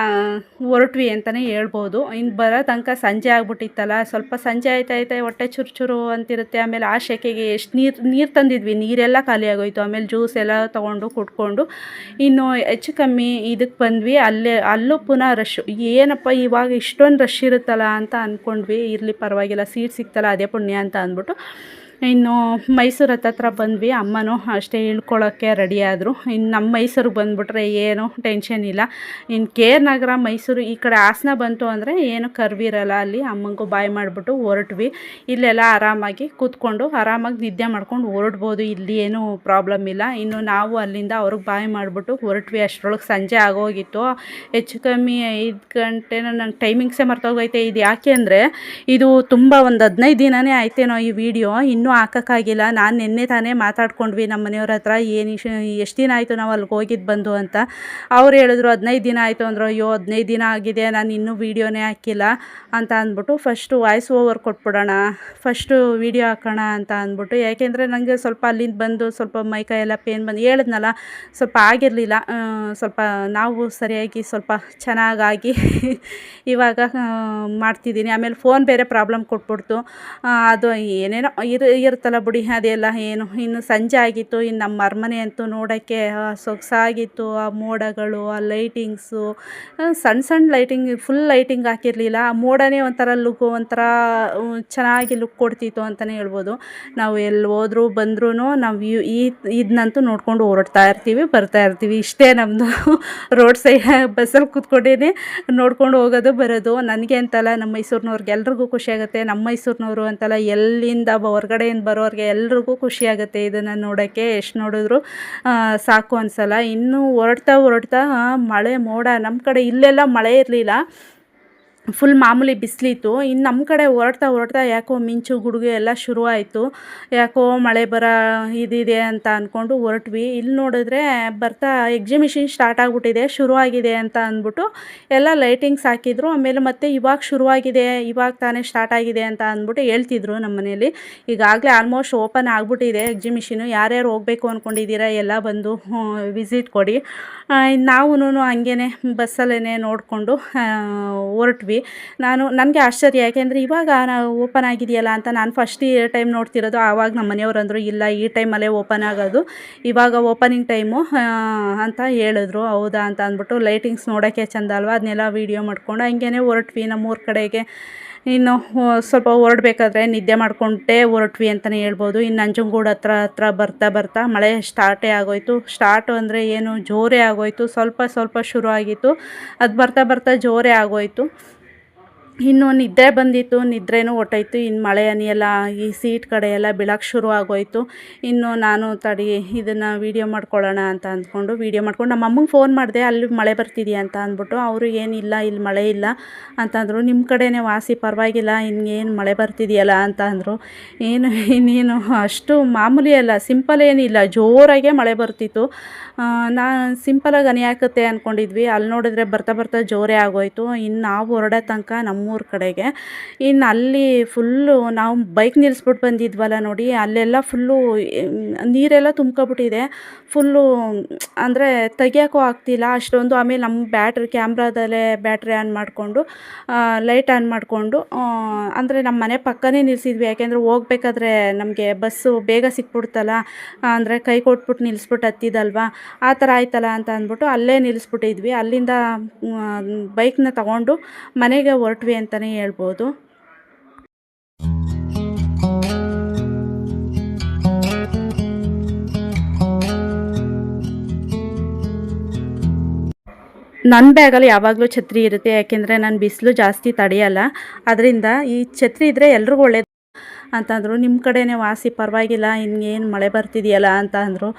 ಹೊರಟ್ವಿ ಅಂತಲೇ ಹೇಳ್ಬೋದು. ಇನ್ನು ಬರೋ ತನಕ ಸಂಜೆ ಆಗ್ಬಿಟ್ಟಿತ್ತಲ್ಲ, ಸ್ವಲ್ಪ ಸಂಜೆ ಆಯ್ತೈತೆ ಹೊಟ್ಟೆ ಚುರು ಅಂತಿರುತ್ತೆ. ಆಮೇಲೆ ಆ ಸೆಕೆಗೆ ಎಷ್ಟು ನೀರು ತಂದಿದ್ವಿ, ನೀರೆಲ್ಲ ಖಾಲಿ ಆಗೋಯ್ತು. ಆಮೇಲೆ ಜ್ಯೂಸ್ ಎಲ್ಲ ತೊಗೊಂಡು ಕುಟ್ಕೊಂಡು ಇನ್ನು ಹೆಚ್ಚು ಕಮ್ಮಿ ಇದಕ್ಕೆ ಬಂದ್ವಿ. ಅಲ್ಲೂ ಪುನಃ ರಶ್ಶು. ಏನಪ್ಪ ಇವಾಗ ಇಷ್ಟೊಂದು ರಶ್ ಇರುತ್ತಲ್ಲ ಅಂತ ಅಂದ್ಕೊಂಡ್ವಿ. ಇರಲಿ ಪರವಾಗಿಲ್ಲ, ಸೀಟ್ ಸಿಕ್ತಲ್ಲ ಅದೇ ಪುಣ್ಯ ಅಂತ ಅಂದ್ಬಿಟ್ಟು ಇನ್ನು ಮೈಸೂರು ಹತ್ತತ್ರ ಬಂದ್ವಿ. ಅಮ್ಮನೂ ಅಷ್ಟೇ ಇಳ್ಕೊಳ್ಳೋಕ್ಕೆ ರೆಡಿ ಆದರು. ಇನ್ನು ನಮ್ಮ ಮೈಸೂರಿಗೆ ಬಂದುಬಿಟ್ರೆ ಏನು ಟೆನ್ಷನ್ ಇಲ್ಲ. ಇನ್ನು ನಗರ ಮೈಸೂರು ಈ ಕಡೆ ಹಾಸನ ಬಂತು ಅಂದರೆ ಏನು ಕರ್ವಿರಲ್ಲ. ಅಲ್ಲಿ ಅಮ್ಮಂಗೂ ಬಾಯ್ ಮಾಡಿಬಿಟ್ಟು ಹೊರಟ್ವಿ. ಇಲ್ಲೆಲ್ಲ ಆರಾಮಾಗಿ ಕೂತ್ಕೊಂಡು ಆರಾಮಾಗಿ ನಿದ್ದೆ ಮಾಡ್ಕೊಂಡು ಹೊರಡ್ಬೋದು, ಇಲ್ಲಿ ಏನೂ ಪ್ರಾಬ್ಲಮ್ ಇಲ್ಲ. ಇನ್ನು ನಾವು ಅಲ್ಲಿಂದ ಅವ್ರಿಗೆ ಬಾಯ್ ಮಾಡಿಬಿಟ್ಟು ಹೊರಟ್ವಿ. ಅಷ್ಟರೊಳಗೆ ಸಂಜೆ ಆಗೋಗಿತ್ತು. ಹೆಚ್ಚು ಕಮ್ಮಿ 5 ಗಂಟೆ, ನಂಗೆ ಟೈಮಿಂಗ್ಸೇ ಮರ್ತೋಗೈತೆ. ಇದು ಯಾಕೆ ಅಂದರೆ ಇದು ತುಂಬ ಒಂದು 15 ದಿನವೇ ಆಯ್ತೇನೋ ಈ ವಿಡಿಯೋ, ಇನ್ನೂ ಹಾಕೋಕ್ಕಾಗಿಲ್ಲ. ನಾನು ನಿನ್ನೆ ತಾನೇ ಮಾತಾಡ್ಕೊಂಡ್ವಿ ನಮ್ಮ ಮನೆಯವ್ರ ಹತ್ರ, ಎಷ್ಟು ದಿನ ಆಯಿತು ನಾವು ಅಲ್ಲಿಗೆ ಹೋಗಿದ್ದು ಬಂದು ಅಂತ. ಅವ್ರು ಹೇಳಿದ್ರು 15 ದಿನ ಆಯಿತು ಅಂದರು. ಅಯ್ಯೋ 15 ದಿನ ಆಗಿದೆ, ನಾನು ಇನ್ನೂ ವೀಡಿಯೋನೇ ಹಾಕಿಲ್ಲ ಅಂತ ಅಂದ್ಬಿಟ್ಟು ಫಸ್ಟು ವಾಯ್ಸ್ ಓವರ್ ಕೊಟ್ಬಿಡೋಣ, ಫಸ್ಟು ವೀಡಿಯೋ ಹಾಕೋಣ ಅಂತ ಅಂದ್ಬಿಟ್ಟು. ಯಾಕೆಂದರೆ ನನಗೆ ಸ್ವಲ್ಪ ಅಲ್ಲಿಂದ ಬಂದು ಸ್ವಲ್ಪ ಮೈಕೈ ಎಲ್ಲ ಪೇನ್ ಬಂದು ಹೇಳಿದ್ನಲ್ಲ, ಸ್ವಲ್ಪ ಆಗಿರಲಿಲ್ಲ. ಸ್ವಲ್ಪ ನಾವು ಸರಿಯಾಗಿ ಸ್ವಲ್ಪ ಚೆನ್ನಾಗಾಗಿ ಇವಾಗ ಮಾಡ್ತಿದ್ದೀನಿ. ಆಮೇಲೆ ಫೋನ್ ಬೇರೆ ಪ್ರಾಬ್ಲಮ್ ಕೊಟ್ಬಿಡ್ತು. ಅದು ಏನೇನೋ ಇರುತ್ತಲ್ಲ ಬಿಡಿ, ಅದೆಲ್ಲ ಏನು. ಇನ್ನು ಸಂಜೆ ಆಗಿತ್ತು. ಇನ್ನು ನಮ್ಮ ಅರಮನೆ ಅಂತೂ ನೋಡೋಕ್ಕೆ ಸೊಗಸಾಗಿತ್ತು. ಆ ಮೋಡಗಳು, ಆ ಲೈಟಿಂಗ್ಸು, ಸಣ್ಣ ಲೈಟಿಂಗ್, ಫುಲ್ ಲೈಟಿಂಗ್ ಹಾಕಿರಲಿಲ್ಲ. ಆ ಮೋಡನೇ ಒಂಥರ ಲುಕ್ಕು, ಒಂಥರ ಚೆನ್ನಾಗಿ ಲುಕ್ ಕೊಡ್ತಿತ್ತು ಅಂತಲೇ ಹೇಳ್ಬೋದು. ನಾವು ಎಲ್ಲಿ ಹೋದ್ರೂ ಬಂದ್ರೂ ನಾವು ಇದನ್ನಂತೂ ನೋಡ್ಕೊಂಡು ಹೊರಡ್ತಾ ಇರ್ತೀವಿ, ಬರ್ತಾ ಇರ್ತೀವಿ. ಇಷ್ಟೇ ನಮ್ಮದು ರೋಡ್ ಸೈಡ್ ಬಸ್ಸಲ್ಲಿ ಕೂತ್ಕೊಂಡೇ ನೋಡ್ಕೊಂಡು ಹೋಗೋದು ಬರೋದು. ನನಗೆ ಅಂತಲ್ಲ, ನಮ್ಮ ಮೈಸೂರಿನವ್ರಿಗೆ ಎಲ್ರಿಗೂ ಖುಷಿಯಾಗುತ್ತೆ. ನಮ್ಮ ಮೈಸೂರಿನವರು ಅಂತಲ್ಲ, ಎಲ್ಲಿಂದ ಹೊರಗಡೆಯಿಂದ ಬರೋರಿಗೆ ಎಲ್ರಿಗೂ ಖುಷಿಯಾಗುತ್ತೆ ಇದನ್ನು ನೋಡೋಕ್ಕೆ. ಎಷ್ಟು ನೋಡಿದ್ರು ಸಾಕು ಅನಿಸಲ್ಲ. ಇನ್ನೂ ಹೊರಡ್ತಾ ಮಳೆ ಮೋಡ, ನಮ್ಮ ಕಡೆ ಇಲ್ಲೆಲ್ಲ ಮಳೆ ಇರಲಿಲ್ಲ, ಫುಲ್ ಮಾಮೂಲಿ ಬಿಸಿಲಿತ್ತು. ಇನ್ನು ನಮ್ಮ ಕಡೆ ಹೊರಡ್ತಾ ಯಾಕೋ ಮಿಂಚು ಗುಡುಗು ಎಲ್ಲ ಶುರುವಾಯಿತು. ಯಾಕೋ ಮಳೆ ಇದಿದೆ ಅಂತ ಅಂದ್ಕೊಂಡು ಹೊರಟ್ವಿ. ಇಲ್ಲಿ ನೋಡಿದ್ರೆ ಬರ್ತಾ ಎಕ್ಸಿಬಿಷನ್ ಸ್ಟಾರ್ಟ್ ಆಗಿಬಿಟ್ಟಿದೆ, ಶುರುವಾಗಿದೆ ಅಂತ ಅಂದ್ಬಿಟ್ಟು ಎಲ್ಲ ಲೈಟಿಂಗ್ಸ್ ಹಾಕಿದ್ರು. ಆಮೇಲೆ ಮತ್ತೆ ಇವಾಗ ಶುರುವಾಗಿದೆ, ಇವಾಗ ತಾನೇ ಸ್ಟಾರ್ಟ್ ಆಗಿದೆ ಅಂತ ಅಂದ್ಬಿಟ್ಟು ಹೇಳ್ತಿದ್ರು ನಮ್ಮ ಮನೇಲಿ. ಈಗಾಗಲೇ ಆಲ್ಮೋಸ್ಟ್ ಓಪನ್ ಆಗಿಬಿಟ್ಟಿದೆ ಎಕ್ಸಿಬಿಷನು. ಯಾರ್ಯಾರು ಹೋಗಬೇಕು ಅಂದ್ಕೊಂಡಿದ್ದೀರಾ ಎಲ್ಲ ಬಂದು ವಿಸಿಟ್ ಕೊಡಿ. ನಾವು ಹಂಗೇ ಬಸ್ಸಲ್ಲೇ ನೋಡಿಕೊಂಡು ಹೊರಟ್ವಿ. ನನಗೆ ಆಶ್ಚರ್ಯ, ಯಾಕೆಂದರೆ ಇವಾಗ ಓಪನ್ ಆಗಿದೆಯಲ್ಲ ಅಂತ ನಾನು ಫಸ್ಟ್ ಟೈಮ್ ನೋಡ್ತಿರೋದು. ಆವಾಗ ನಮ್ಮ ಮನೆಯವ್ರು ಅಂದರು, ಇಲ್ಲ ಈ ಟೈಮಲ್ಲೇ ಓಪನ್ ಆಗೋದು, ಇವಾಗ ಓಪನಿಂಗ್ ಟೈಮು ಅಂತ ಹೇಳಿದ್ರು. ಹೌದಾ ಅಂತ ಅಂದ್ಬಿಟ್ಟು ಲೈಟಿಂಗ್ಸ್ ನೋಡೋಕ್ಕೆ ಚೆಂದ ಅಲ್ವಾ, ಅದನ್ನೆಲ್ಲ ವೀಡಿಯೋ ಮಾಡ್ಕೊಂಡು ಹಂಗೇ ಹೊರಟ್ವಿ ನಮ್ಮೂರ ಕಡೆಗೆ. ಇನ್ನು ಸ್ವಲ್ಪ ಹೊರಡ್ಬೇಕಾದ್ರೆ ನಿದ್ದೆ ಮಾಡಿಕೊಂಡೇ ಹೊರಟ್ವಿ ಅಂತಲೇ ಹೇಳ್ಬೋದು. ಇನ್ನು ನಂಜನಗೂಡು ಹತ್ರ ಬರ್ತಾ ಮಳೆ ಸ್ಟಾರ್ಟೇ ಆಗೋಯ್ತು. ಸ್ಟಾರ್ಟು ಅಂದರೆ ಏನು ಜೋರೇ ಆಗೋಯ್ತು. ಸ್ವಲ್ಪ ಶುರು ಆಗಿತ್ತು, ಅದು ಬರ್ತಾ ಜೋರೇ ಆಗೋಯ್ತು. ಇನ್ನು ನಿದ್ದೆ ಬಂದಿತ್ತು, ನಿದ್ರೆನೂ ಹೊಟ್ಟೋಯ್ತು. ಇನ್ನು ಮಳೆ ಹನಿ ಎಲ್ಲ ಈ ಸೀಟ್ ಕಡೆ ಎಲ್ಲ ಬೀಳೋಕ್ಕೆ ಶುರು ಆಗೋಯ್ತು. ಇನ್ನು ನಾನು ತಡಿ ಇದನ್ನು ವೀಡಿಯೋ ಮಾಡ್ಕೊಳ್ಳೋಣ ಅಂತ ಅಂದ್ಕೊಂಡು ವೀಡಿಯೋ ಮಾಡ್ಕೊಂಡು ನಮ್ಮ ಅಮ್ಮಂಗೆ ಫೋನ್ ಮಾಡಿದೆ, ಅಲ್ಲಿ ಮಳೆ ಬರ್ತಿದೆಯಾ ಅಂತ ಅಂದ್ಬಿಟ್ಟು. ಅವರು ಏನಿಲ್ಲ, ಇಲ್ಲಿ ಮಳೆ ಇಲ್ಲ ಅಂತಂದರು. ನಿಮ್ಮ ಕಡೆನೇ ವಾಸಿ, ಪರವಾಗಿಲ್ಲ, ಇನ್ನೇನು ಮಳೆ ಬರ್ತಿದೆಯಲ್ಲ ಅಂತ ಅಂದರು. ಇನ್ನೇನು ಅಷ್ಟು ಮಾಮೂಲಿ ಅಲ್ಲ, ಸಿಂಪಲ್ ಏನಿಲ್ಲ, ಜೋರಾಗೆ ಮಳೆ ಬರ್ತಿತ್ತು. ನಾನು ಸಿಂಪಲಾಗಿ ಹನಿ ಹಾಕುತ್ತೆ ಅಂದ್ಕೊಂಡಿದ್ವಿ, ಅಲ್ಲಿ ನೋಡಿದ್ರೆ ಬರ್ತಾ ಜೋರೇ ಆಗೋಯ್ತು. ಇನ್ನು ನಾವು ಹೊರಡೋ ತನಕ ನಮ್ಮೂರ ಕಡೆಗೆ. ಇನ್ನು ಅಲ್ಲಿ ಫುಲ್ಲು ನಾವು ಬೈಕ್ ನಿಲ್ಲಿಸ್ಬಿಟ್ಟು ಬಂದಿದ್ವಲ್ಲ ನೋಡಿ, ಅಲ್ಲೆಲ್ಲ ಫುಲ್ಲು ನೀರೆಲ್ಲ ತುಂಬ್ಕೊಬಿಟ್ಟಿದೆ ಫುಲ್ಲು. ಅಂದರೆ ತೆಗಿಯೋಕ್ಕೂ ಆಗ್ತಿಲ್ಲ ಅಷ್ಟೊಂದು. ಆಮೇಲೆ ನಮ್ಮ ಕ್ಯಾಮ್ರಾದಲ್ಲೇ ಬ್ಯಾಟ್ರಿ ಆನ್ ಮಾಡಿಕೊಂಡು ಲೈಟ್ ಆನ್ ಮಾಡಿಕೊಂಡು, ಅಂದರೆ ನಮ್ಮ ಮನೆ ಪಕ್ಕನೇ ನಿಲ್ಲಿಸಿದ್ವಿ. ಯಾಕೆಂದರೆ ಹೋಗ್ಬೇಕಾದ್ರೆ ನಮಗೆ ಬಸ್ಸು ಬೇಗ ಸಿಕ್ಬಿಡ್ತಲ್ಲ, ಅಂದರೆ ಕೈ ಕೊಟ್ಬಿಟ್ಟು ನಿಲ್ಲಿಸ್ಬಿಟ್ಟು ಹತ್ತಿದಲ್ವಾ, ಆ ಥರ ಆಯ್ತಲ್ಲ ಅಂತ ಅಂದ್ಬಿಟ್ಟು ಅಲ್ಲೇ ನಿಲ್ಲಿಸ್ಬಿಟ್ಟಿದ್ವಿ. ಅಲ್ಲಿಂದ ಬೈಕ್ನ ತಗೊಂಡು ಮನೆಗೆ ಹೊರಟ್ವಿ ಅಂತಲೇ ಹೇಳ್ಬೋದು. ನನ್ನ ಬ್ಯಾಗಲ್ಲಿ ಯಾವಾಗಲೂ ಛತ್ರಿ ಇರುತ್ತೆ, ಯಾಕೆಂದರೆ ನಾನು ಬಿಸಿಲು ಜಾಸ್ತಿ ತಡೆಯಲ್ಲ. ಅದರಿಂದ ಈ ಛತ್ರಿ ಇದ್ದರೆ ಎಲ್ರಿಗೂ ಒಳ್ಳೆಯದು. ಅಂತಂದರು. ನಿಮ್ಮ ಕಡೆನೇ ವಾಸಿ, ಪರವಾಗಿಲ್ಲ, ಇನ್ನೇನು ಮಳೆ ಬರ್ತಿದೆಯಲ್ಲ ಅಂತ ಅಂದರು.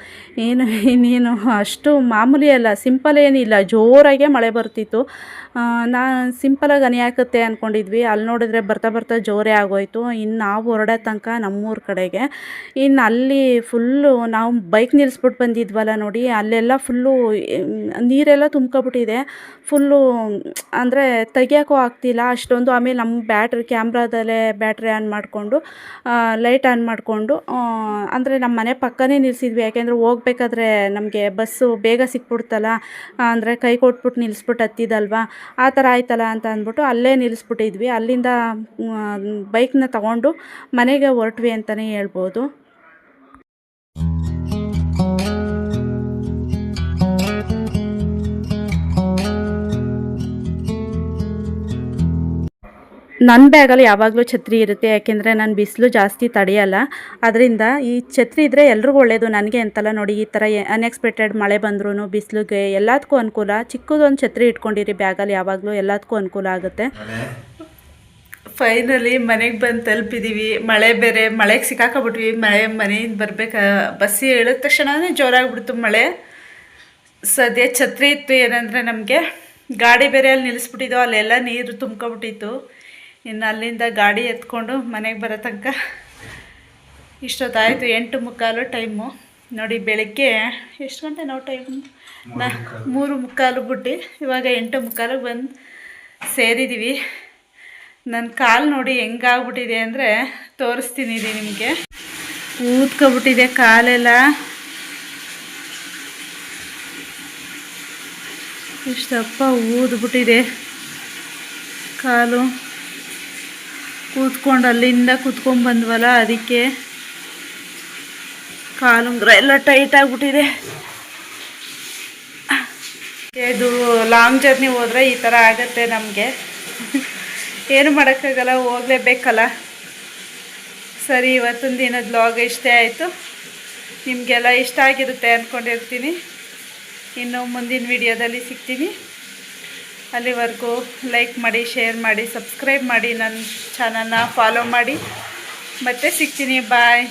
ಏನು ಇನ್ನೇನು ಅಷ್ಟು ಮಾಮೂಲಿ ಅಲ್ಲ, ಸಿಂಪಲ್ ಏನಿಲ್ಲ, ಜೋರಾಗೆ ಮಳೆ ಬರ್ತಿತ್ತು. ಸಿಂಪಲಾಗಿ ಹನಿ ಹಾಕುತ್ತೆ ಅಂದ್ಕೊಂಡಿದ್ವಿ, ಅಲ್ಲಿ ನೋಡಿದ್ರೆ ಬರ್ತಾ ಬರ್ತಾ ಜೋರೇ ಆಗೋಯಿತು. ಇನ್ನು ನಾವು ಹೊರಡೋ ತನಕ ನಮ್ಮೂರ ಕಡೆಗೆ, ಇನ್ನು ಅಲ್ಲಿ ಫುಲ್ಲು ನಾವು ಬೈಕ್ ನಿಲ್ಲಿಸ್ಬಿಟ್ಟು ಬಂದಿದ್ವಲ್ಲ ನೋಡಿ, ಅಲ್ಲೆಲ್ಲ ಫುಲ್ಲು ನೀರೆಲ್ಲ ತುಂಬ್ಕೊಬಿಟ್ಟಿದೆ ಫುಲ್ಲು. ಅಂದರೆ ತೆಗಿಯೋಕ್ಕೂ ಆಗ್ತಿಲ್ಲ ಅಷ್ಟೊಂದು. ಆಮೇಲೆ ನಮ್ಮ ಕ್ಯಾಮ್ರಾದಲ್ಲೇ ಬ್ಯಾಟ್ರಿ ಆನ್ ಮಾಡಿಕೊಂಡು ಲೈಟ್ ಆನ್ ಮಾಡಿಕೊಂಡು ಅಂದರೆ ನಮ್ಮ ಮನೆ ಪಕ್ಕನೇ ನಿಲ್ಲಿಸಿದ್ವಿ. ಯಾಕೆಂದರೆ ಹೋಗ್ಬೇಕಾದ್ರೆ ನಮಗೆ ಬಸ್ಸು ಬೇಗ ಸಿಕ್ಬಿಡ್ತಲ್ಲ, ಅಂದರೆ ಕೈ ಕೊಟ್ಬಿಟ್ಟು ನಿಲ್ಲಿಸ್ಬಿಟ್ಟು ಹತ್ತಿದಲ್ವ, ಆ ಥರ ಆಯ್ತಲ್ಲ ಅಂತ ಅಂದ್ಬಿಟ್ಟು ಅಲ್ಲೇ ನಿಲ್ಲಿಸ್ಬಿಟ್ಟಿದ್ವಿ. ಅಲ್ಲಿಂದ ಬೈಕ್ನ ತಗೊಂಡು ಮನೆಗೆ ಹೊರಟ್ವಿ ಅಂತಲೇ ಹೇಳ್ಬೋದು. ನನ್ನ ಬ್ಯಾಗಲ್ಲಿ ಯಾವಾಗಲೂ ಛತ್ರಿ ಇರುತ್ತೆ, ಯಾಕೆಂದರೆ ನಾನು ಬಿಸಿಲು ಜಾಸ್ತಿ ತಡೆಯಲ್ಲ. ಅದರಿಂದ ಈ ಛತ್ರಿ ಇದ್ದರೆ ಎಲ್ರಿಗೂ ಒಳ್ಳೆಯದು, ನನಗೆ ಅಂತಲ್ಲ ನೋಡಿ. ಈ ಥರ ಅನ್ಎಕ್ಸ್ಪೆಕ್ಟೆಡ್ ಮಳೆ ಬಂದ್ರೂ ಬಿಸಿಲಿಗೆ ಎಲ್ಲದಕ್ಕೂ ಅನುಕೂಲ. ಚಿಕ್ಕದೊಂದು ಛತ್ರಿ ಇಟ್ಕೊಂಡಿರಿ ಬ್ಯಾಗಲ್ಲಿ, ಯಾವಾಗಲೂ ಎಲ್ಲದಕ್ಕೂ ಅನುಕೂಲ ಆಗುತ್ತೆ. ಫೈನಲಿ ಮನೆಗೆ ಬಂದು ತಲುಪಿದ್ದೀವಿ. ಮಳೆ ಬೇರೆ, ಮಳೆಗೆ ಸಿಕ್ಕಾಕೊಬಿಟ್ವಿ. ಮನೆಯಿಂದ ಬರಬೇಕು, ಬಸ್ಸಿ ಹೇಳಿದ ತಕ್ಷಣವೇ ಜೋರಾಗ್ಬಿಡ್ತು ಮಳೆ. ಸದ್ಯ ಛತ್ರಿ ಇತ್ತು, ಏನಂದರೆ ನಮಗೆ ಗಾಡಿ ಬೇರೆ ಅಲ್ಲಿ ನಿಲ್ಲಿಸ್ಬಿಟ್ಟಿದ್ದೋ, ಅಲ್ಲೆಲ್ಲ ನೀರು ತುಂಬ್ಕೊಬಿಟ್ಟಿತ್ತು. ಇನ್ನು ಅಲ್ಲಿಂದ ಗಾಡಿ ಎತ್ಕೊಂಡು ಮನೆಗೆ ಬರೋ ತನಕ ಇಷ್ಟೊತ್ತಾಯಿತು. 8:45 ಟೈಮು ನೋಡಿ. ಬೆಳಗ್ಗೆ ಎಷ್ಟು ಗಂಟೆ ನಾವು ಟೈಮು 3:45 ಬಿಟ್ಟು ಇವಾಗ 8:45 ಬಂದು ಸೇರಿದ್ದೀವಿ. ನನ್ನ ಕಾಲು ನೋಡಿ ಹೆಂಗಾಗ್ಬಿಟ್ಟಿದೆ ಅಂದರೆ ತೋರಿಸ್ತೀನಿ ರೀ ನಿಮಗೆ. ಊದ್ಕೊಬಿಟ್ಟಿದೆ ಕಾಲೆಲ್ಲ, ಇಷ್ಟಪ್ಪ ಊದ್ಬಿಟ್ಟಿದೆ ಕಾಲು. ಕೂತ್ಕೊಂಡು ಅಲ್ಲಿಂದ ಕೂತ್ಕೊಂಡ್ಬಂದ್ವಲ್ಲ, ಅದಕ್ಕೆ ಕಾಲುಂಗ್ರ ಎಲ್ಲ ಟೈಟ್ ಆಗಿಬಿಟ್ಟಿದೆ. ಇದು ಲಾಂಗ್ ಜರ್ನಿ ಹೋದರೆ ಈ ಥರ ಆಗುತ್ತೆ ನಮಗೆ. ಏನು ಮಾಡೋಕ್ಕಾಗಲ್ಲ, ಹೋಗಲೇಬೇಕಲ್ಲ. ಸರಿ, ಇವತ್ತಿನ ದಿನದ ವ್ಲಾಗ್ ಇಷ್ಟೇ ಆಯಿತು. ನಿಮಗೆಲ್ಲ ಇಷ್ಟ ಆಗಿರುತ್ತೆ ಅಂದ್ಕೊಂಡಿರ್ತೀನಿ. ಇನ್ನು ಮುಂದಿನ ವಿಡಿಯೋದಲ್ಲಿ ಸಿಗ್ತೀನಿ. ಅಲ್ಲಿವರೆಗೂ ಲೈಕ್ ಮಾಡಿ, ಶೇರ್ ಮಾಡಿ, ಸಬ್ಸ್ಕ್ರೈಬ್ ಮಾಡಿ, ನನ್ನ ಚಾನಲ್ನ ಫಾಲೋ ಮಾಡಿ. ಮತ್ತೆ ಸಿಗ್ತೀನಿ. ಬಾಯ್.